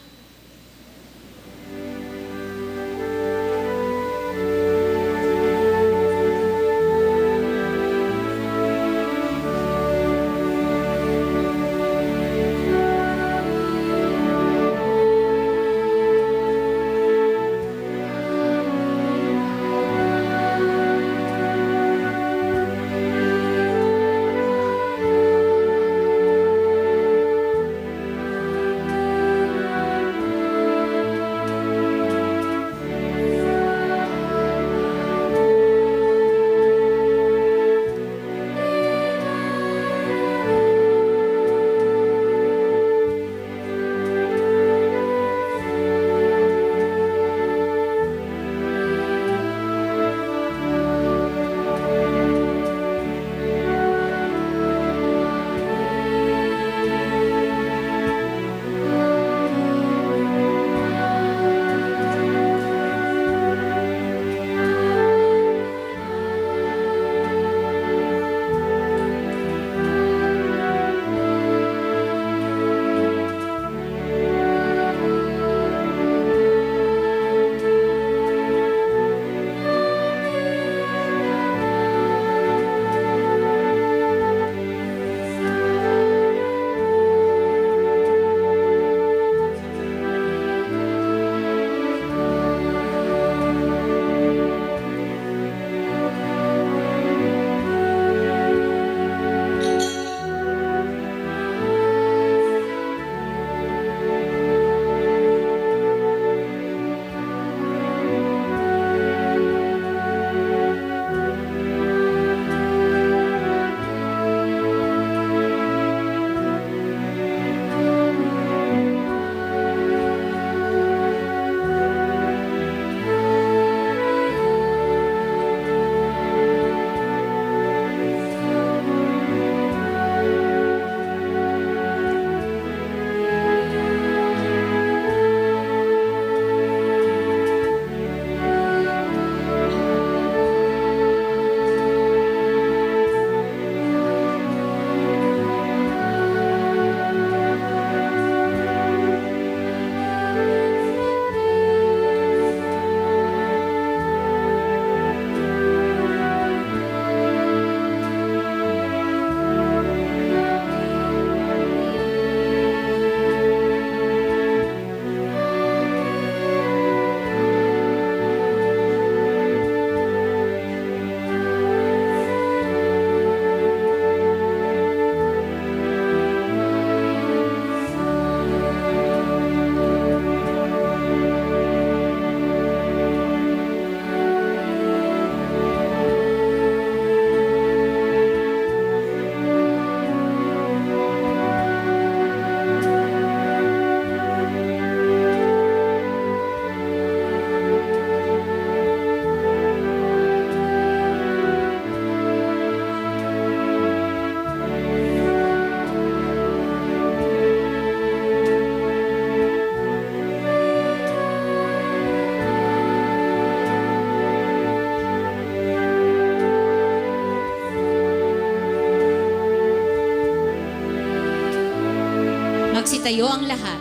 Magsitayo ang lahat.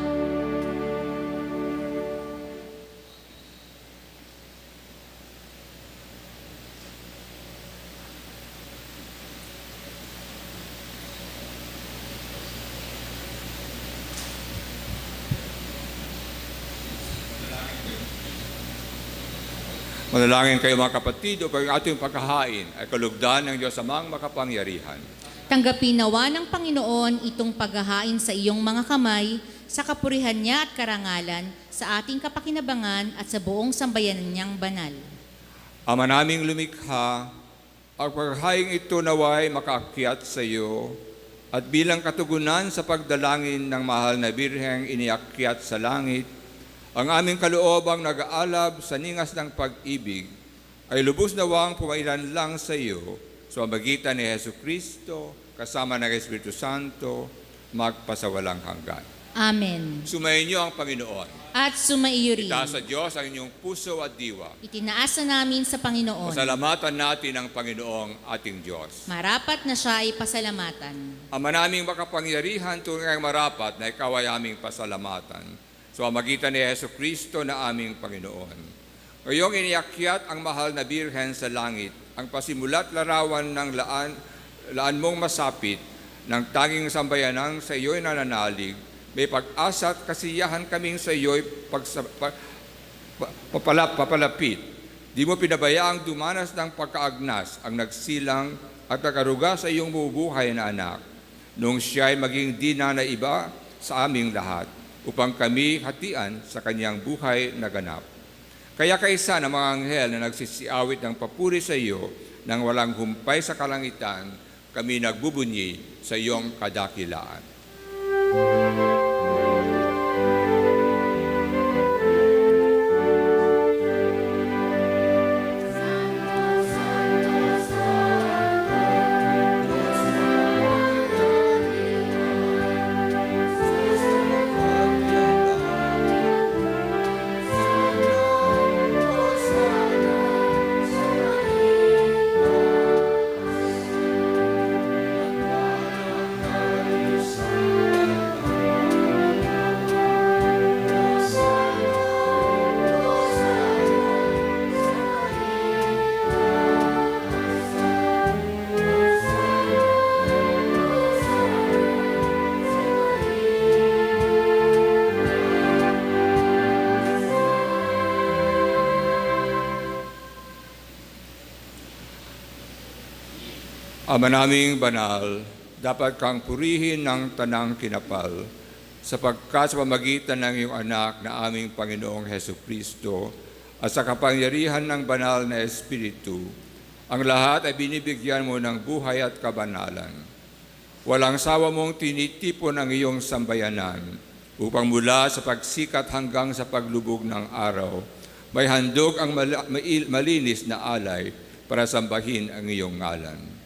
Manalangin kayo mga kapatid upang ang ating pagkahain ay kalugdan ng Diyos amang makapangyarihan. Tanggapin nawa ng Panginoon itong paghahain sa iyong mga kamay sa kapurihan niya at karangalan sa ating kapakinabangan at sa buong sambayanan niyang banal. Ama naming lumikha, ang paghahain ito naway makaakyat sa iyo at bilang katugunan sa pagdalangin ng mahal na Birheng iniakyat sa langit, ang aming kaloobang nag-aalab sa ningas ng pag-ibig ay lubos nawang pumailan lang sa iyo sa magitan ni Hesus Kristo kasama ng Espiritu Santo magpasawalang hanggan. Amen. Sumayin niyo ang Panginoon. At sumaiyo rin. Itaas sa Diyos ang inyong puso at diwa. Itinaas na namin sa Panginoon. Pasalamatan natin ang Panginoong ating Diyos. Marapat na siya ay pasalamatan. Ama naming makapangyarihan tunay marapat na ikaw ay aming pasalamatan. So ang magitan ni Hesus Kristo na aming Panginoon. Ngayong iniakyat ang mahal na Birhen sa langit, ang pasimulat larawan ng laan mong masapit, ng tanging sambayanang sa iyo'y nananalig, may pag-asa at kasiyahan kaming sa iyo'y papalapit. Di mo pinabayaang dumanas ng pagkaagnas ang nagsilang at nagaruga sa iyong bubuhay na anak, nung siya'y maging dina na iba sa aming lahat, upang kami hatian sa kanyang buhay na ganap. Kaya kaisa ng mga anghel na nagsisiawit ng papuri sa iyo nang walang humpay sa kalangitan, kami nagbubunyi sa iyong kadakilaan. Ama naming banal, dapat kang purihin ng tanang kinapal, sapagkat sa pamagitan ng iyong anak na aming Panginoong Hesus Kristo at sa kapangyarihan ng banal na Espiritu, ang lahat ay binibigyan mo ng buhay at kabanalan. Walang sawa mong tinitipon ang iyong sambayanan upang mula sa pagsikat hanggang sa paglubog ng araw, may handog ang malinis na alay para sambahin ang iyong ngalan.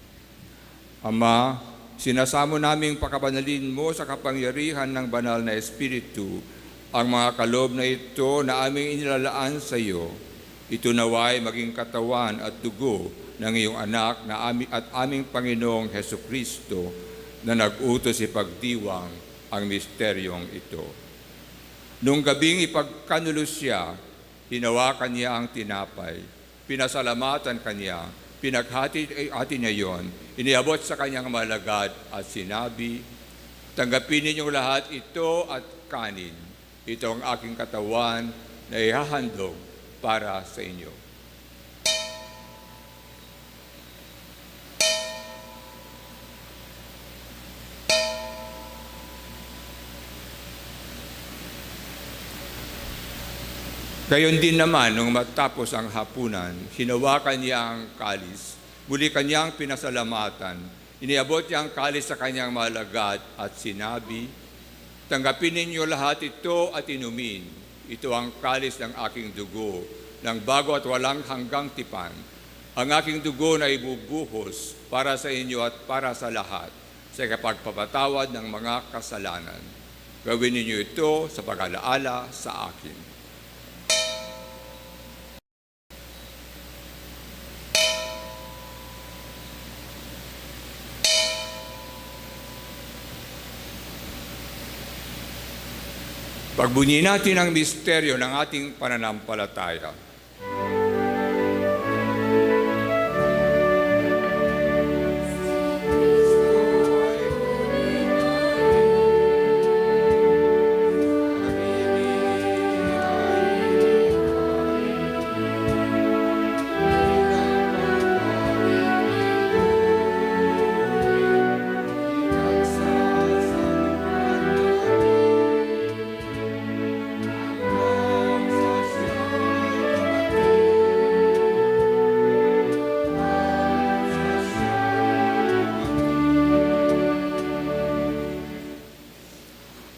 Ama, sinasamo naming pakabanalin mo sa kapangyarihan ng banal na Espiritu ang mga kaloob na ito na aming inilalaan sa iyo. Ito naway maging katawan at dugo ng iyong anak na aming Panginoong Hesus Kristo na nag-utos ipagdiwang ang misteryong ito. Nung gabing ipagkanulo siya, hinawakan niya ang tinapay, pinasalamatan kanya, pinaghati niya yon, iniabot sa kanyang malagad at sinabi, tanggapin ninyong lahat ito at kanin. Ito ang aking katawan na ihahandog para sa inyo. Gayon din naman, nung matapos ang hapunan, hinawakan niya ang kalis. Muli kanyang pinasalamatan. Iniabot niya ang kalis sa kanyang malagad at sinabi, tanggapin ninyo lahat ito at inumin. Ito ang kalis ng aking dugo, ng bago at walang hanggang tipan. Ang aking dugo na ibubuhos para sa inyo at para sa lahat sa kapagpapatawad ng mga kasalanan. Gawin ninyo ito sa pag-alaala sa akin. Pagbunyi natin ang misteryo ng ating pananampalataya.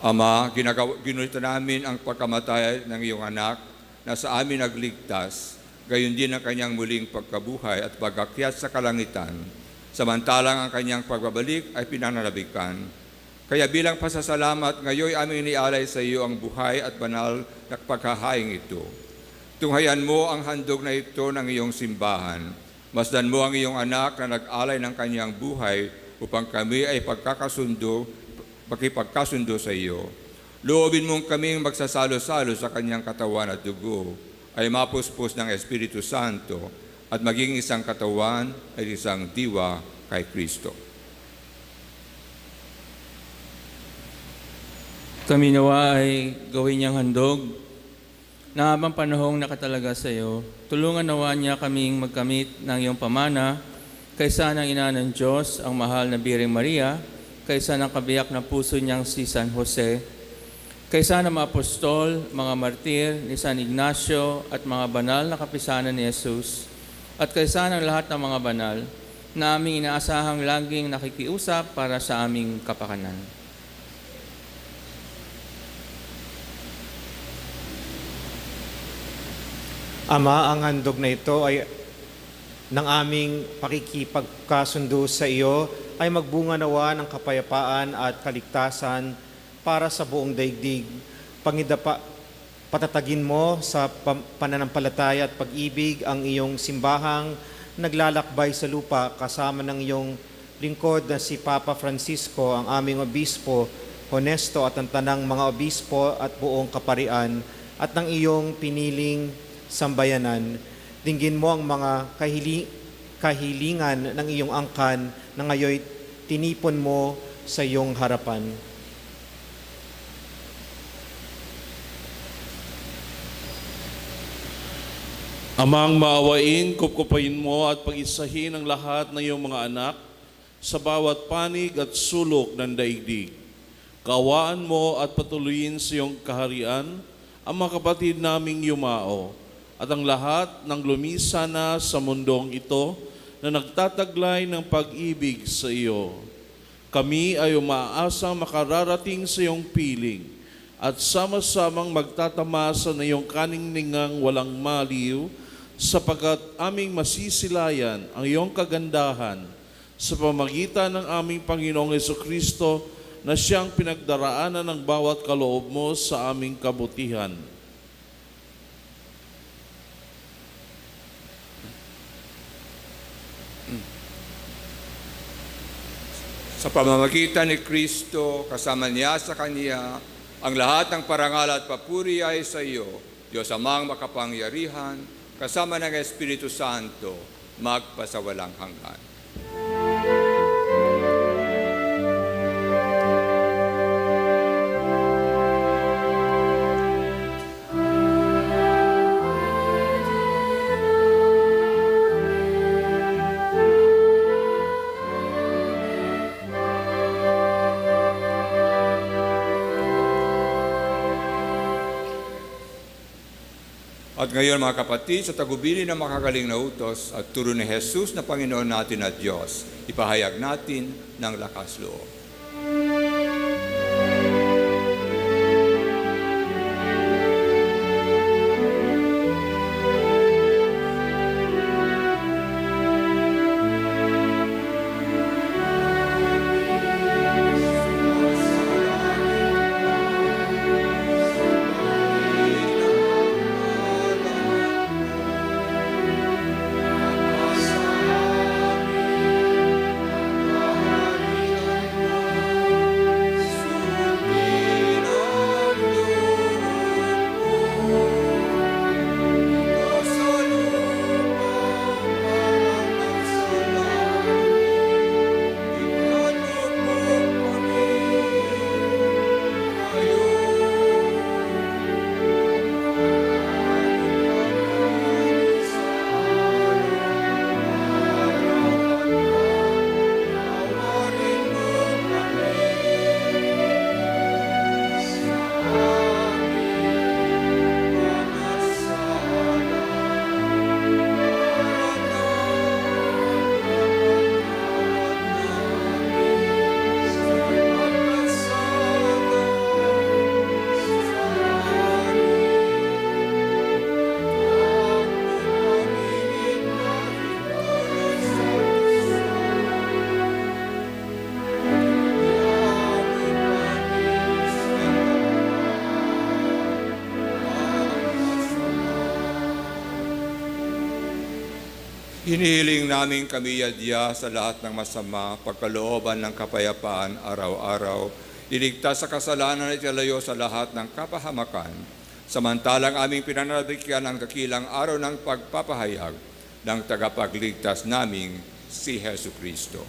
Ama, ginulit namin ang pagkamatay ng iyong anak na sa amin nagligtas, gayon din ang kanyang muling pagkabuhay at pag-akyat sa kalangitan, samantalang ang kanyang pagbabalik ay pinananabikan. Kaya bilang pasasalamat, ngayon aming inialay sa iyo ang buhay at banal na paghahaing ito. Tunghayan mo ang handog na ito ng iyong simbahan. Masdan mo ang iyong anak na nag-alay ng kanyang buhay upang kami ay pakipagkasundo sa iyo. Loobin mong kaming magsasalo-salo sa kanyang katawan at dugo, ay mapuspos ng Espiritu Santo at maging isang katawan at isang diwa kay Kristo. Kami nawa ay gawin niyang handog na habang panahong nakatalaga sa iyo, tulungan nawa niya kaming magkamit ng iyong pamana kaysa ng ina ng Diyos, ang mahal na Birheng Maria, kaysa ng kabiyak na puso niyang si San Jose, kaysa ng mga apostol, mga martir ni San Ignacio at mga banal na kapisanan ni Jesus, at kaysa ng lahat ng mga banal na aming inaasahang laging nakikiusap para sa aming kapakanan. Ama, ang handog na ito ay ng aming pakikipagkasundo sa iyo ay magbunga nawa ng kapayapaan at kaligtasan para sa buong daigdig. Patatagin mo sa pananampalataya at pag-ibig ang iyong simbahang naglalakbay sa lupa kasama ng iyong lingkod na si Papa Francisco, ang aming obispo, honesto at ang tanang mga obispo at buong kaparian at ng iyong piniling sambayanan. Dinggin mo ang mga kahilingan ng iyong angkan na ngayon tinipon mo sa iyong harapan. Amang maawain, kupkupayin mo at pag-isahin ang lahat ng iyong mga anak sa bawat panig at sulok ng daigdig. Kaawaan mo at patuloyin sa iyong kaharian ang mga kapatid naming yumao at ang lahat ng lumisa na sa mundong ito na nagtataglay ng pag-ibig sa iyo. Kami ay umaasang makararating sa iyong piling at sama-samang magtatamasa na iyong kaningningang walang maliw sapagkat aming masisilayan ang iyong kagandahan sa pamagitan ng aming Panginoong Jesucristo na siyang pinagdaraanan ng bawat kaloob mo sa aming kabutihan. Sa pamamagitan ni Kristo, kasama niya sa Kanya, ang lahat ng parangal at papuri ay sa iyo, Diyos Amang makapangyarihan, kasama ng Espiritu Santo, magpasawalang hanggan. At ngayon mga kapatid, sa tagubilin ng makagaling na utos at turo ni Jesus na Panginoon natin at Diyos, ipahayag natin ng lakas loob. Hinihiling namin kami yadya sa lahat ng masama, pagkalooban ng kapayapaan araw-araw, iligtas sa kasalanan at ilayo sa lahat ng kapahamakan. Samantalang aming pinananabikyan ang dakilang araw ng pagpapahayag ng tagapagligtas naming si Hesu Kristo.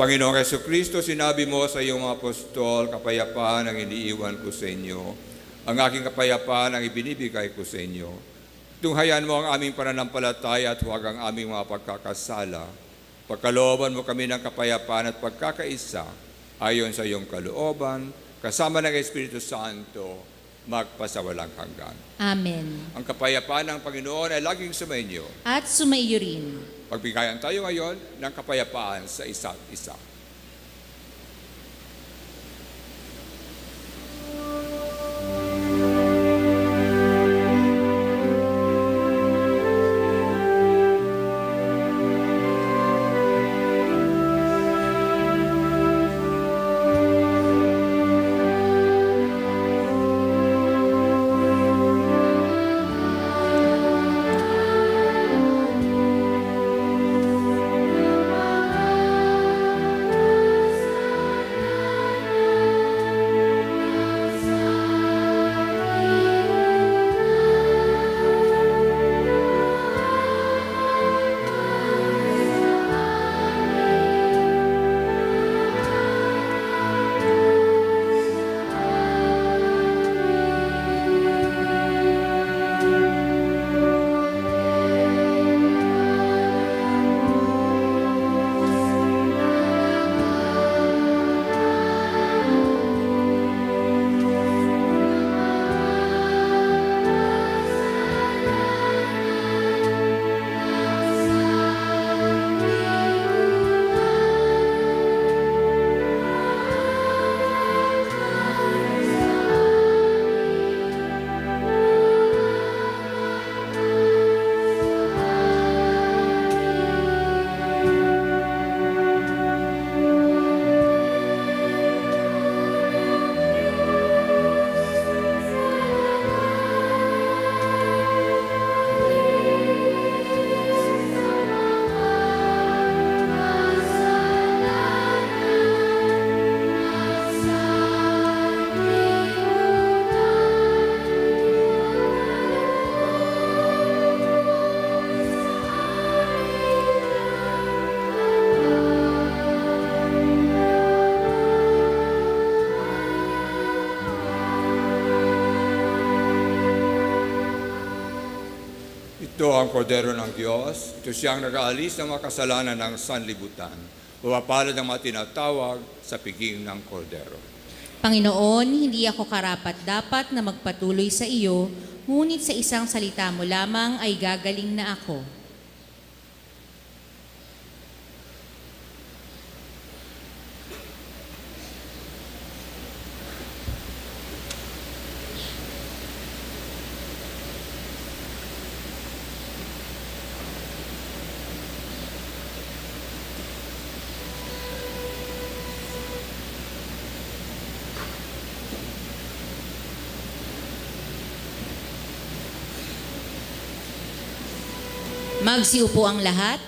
Panginoong Jesucristo, sinabi mo sa iyong mga apostol, kapayapaan ang iniiwan ko sa inyo. Ang aking kapayapaan ang ibinibigay ko sa inyo. Tunghayan mo ang aming pananampalataya at huwag ang aming mga pagkakasala. Pagkalooban mo kami ng kapayapaan at pagkakaisa ayon sa iyong kalooban, kasama ng Espiritu Santo, magpasawalang hanggan. Amen. Ang kapayapaan ng Panginoon ay laging sumainyo. At sumaiyo rin. Pagbigayan tayo ngayon ng kapayapaan sa isa't isa. Ito ang kordero ng Diyos. Ito siyang nag-aalis ng mga kasalanan ng sanlibutan. Mapapalad ang mga tinatawag sa piging ng kordero. Panginoon, hindi ako karapat-dapat na magpatuloy sa iyo, ngunit sa isang salita mo lamang ay gagaling na ako. Magsiupo ang lahat.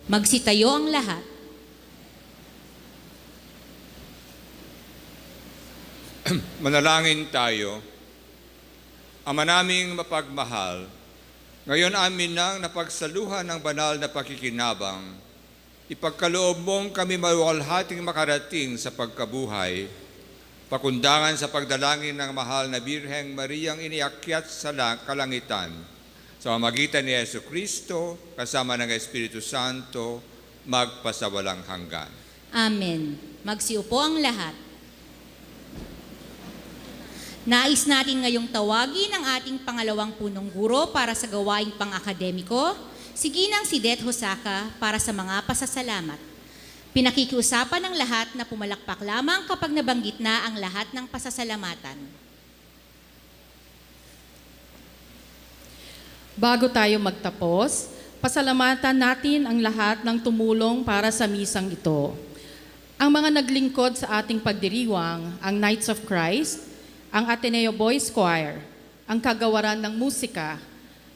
Magsitayo ang lahat. Manalangin tayo. Ama naming mapagmahal, ngayon amin nang napagsaluhan ng banal na pakikinabang, ipagkaloob mong kami maluwalhating makarating sa pagkabuhay, pakundangan sa pagdalangin ng mahal na Birheng Mariang iniakyat sa kalangitan, sa pamamagitan ni Yesu Kristo, kasama ng Espiritu Santo, magpasawalang hanggan. Amen. Magsiupo ang lahat. Nais natin ngayong tawagin ang ating pangalawang punong guro para sa gawaing pang-akademiko, si Ginang Sidet Hosaka, para sa mga pasasalamat. Pinakikiusapan ng lahat na pumalakpak lamang kapag nabanggit na ang lahat ng pasasalamatan. Bago tayo magtapos, pasalamatan natin ang lahat ng tumulong para sa misang ito. Ang mga naglingkod sa ating pagdiriwang, ang Knights of Christ, ang Ateneo Boys Choir, ang kagawaran ng musika,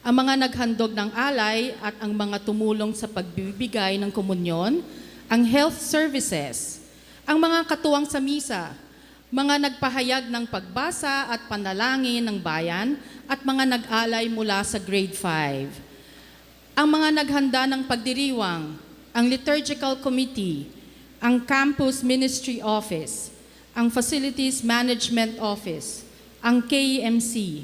ang mga naghandog ng alay at ang mga tumulong sa pagbibigay ng komunyon, ang health services, ang mga katuwang sa misa, mga nagpahayag ng pagbasa at panalangin ng bayan at mga nag-alay mula sa grade 5. Ang mga naghanda ng pagdiriwang, ang liturgical committee, ang campus ministry office, ang Facilities Management Office, ang KMC.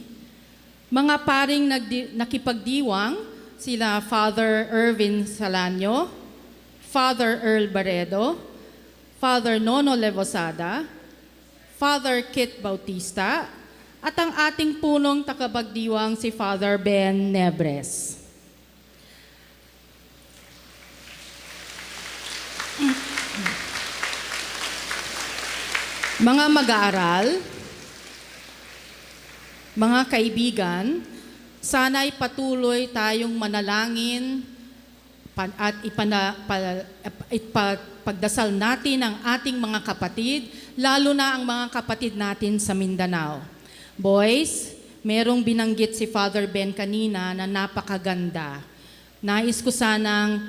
Mga paring nakipagdiwang, sila Father Ervin Salanyo, Father Earl Barredo, Father Nono Levosada, Father Kit Bautista, at ang ating punong takabagdiwang si Father Ben Nebres. Mga mag-aaral, mga kaibigan, sana'y patuloy tayong manalangin at ipagdasal natin ang ating mga kapatid, lalo na ang mga kapatid natin sa Mindanao. Boys, merong binanggit si Father Ben kanina na napakaganda. Nais ko sanang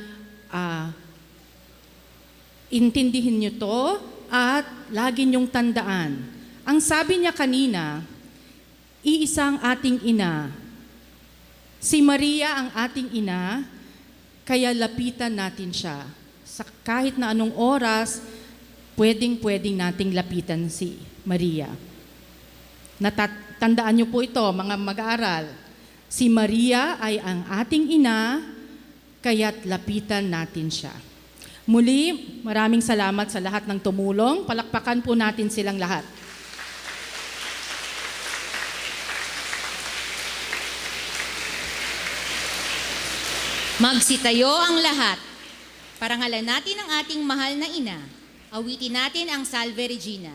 intindihin niyo to at lagi niyong tandaan. Ang sabi niya kanina, iisang ating ina. Si Maria ang ating ina, kaya lapitan natin siya. Sa kahit na anong oras, pwedeng nating lapitan si Maria. Tandaan niyo po ito, mga mag-aaral. Si Maria ay ang ating ina, kaya't lapitan natin siya. Muli, maraming salamat sa lahat ng tumulong. Palakpakan po natin silang lahat. Magsitayo ang lahat. Parangalan natin ang ating mahal na ina. Awitin natin ang Salve Regina.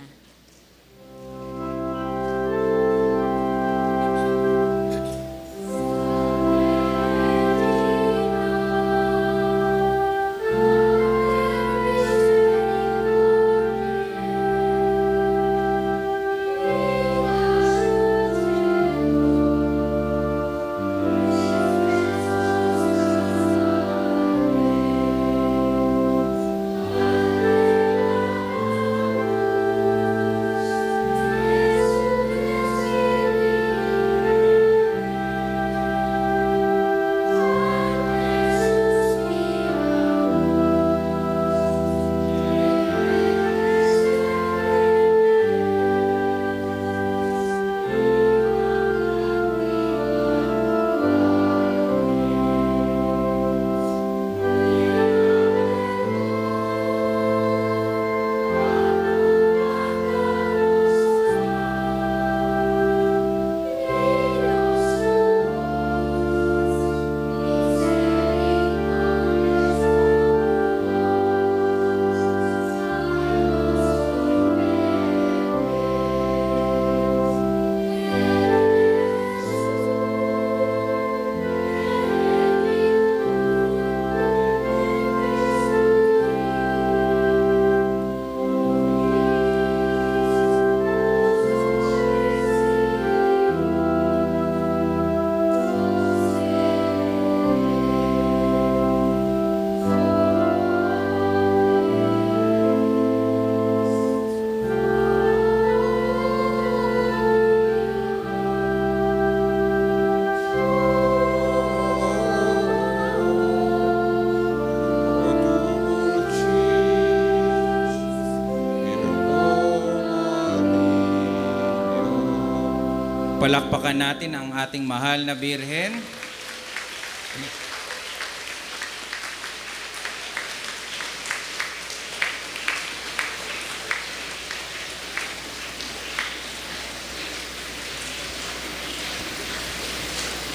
Palakpakan natin ang ating mahal na Birhen.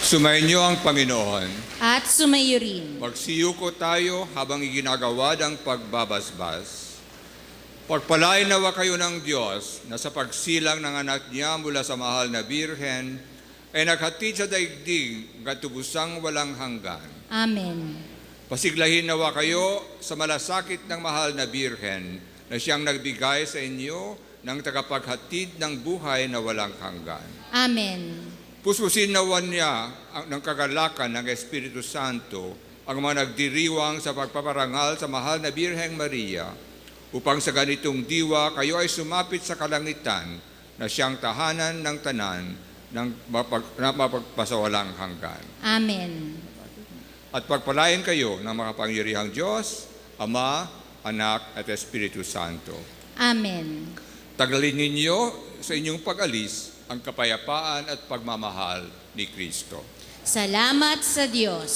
Sumainyo ang Panginoon. At sumayo rin. Magsiyuko tayo habang iginagawa ang pagbabasbas. Pagpalain nawa kayo ng Diyos na sa pagsilang ng anak niya mula sa mahal na Birhen ay naghatid sa daigdig katubusang walang hanggan. Amen. Pasiglahin nawa kayo sa malasakit ng mahal na Birhen na siyang nagbigay sa inyo ng tagapaghatid ng buhay na walang hanggan. Amen. Puspusin nawa niya ng kagalakan ng Espiritu Santo ang mga nagdiriwang sa pagpaparangal sa mahal na Birheng Maria upang sa ganitong diwa kayo ay sumapit sa kalangitan na siyang tahanan ng tanan ng mapagpasawalang hanggan. Amen. At pagpalain kayo ng makapangyarihang Diyos, Ama, Anak at Espiritu Santo. Amen. Taglalin ninyo sa inyong pag-alis ang kapayapaan at pagmamahal ni Kristo. Salamat sa Diyos.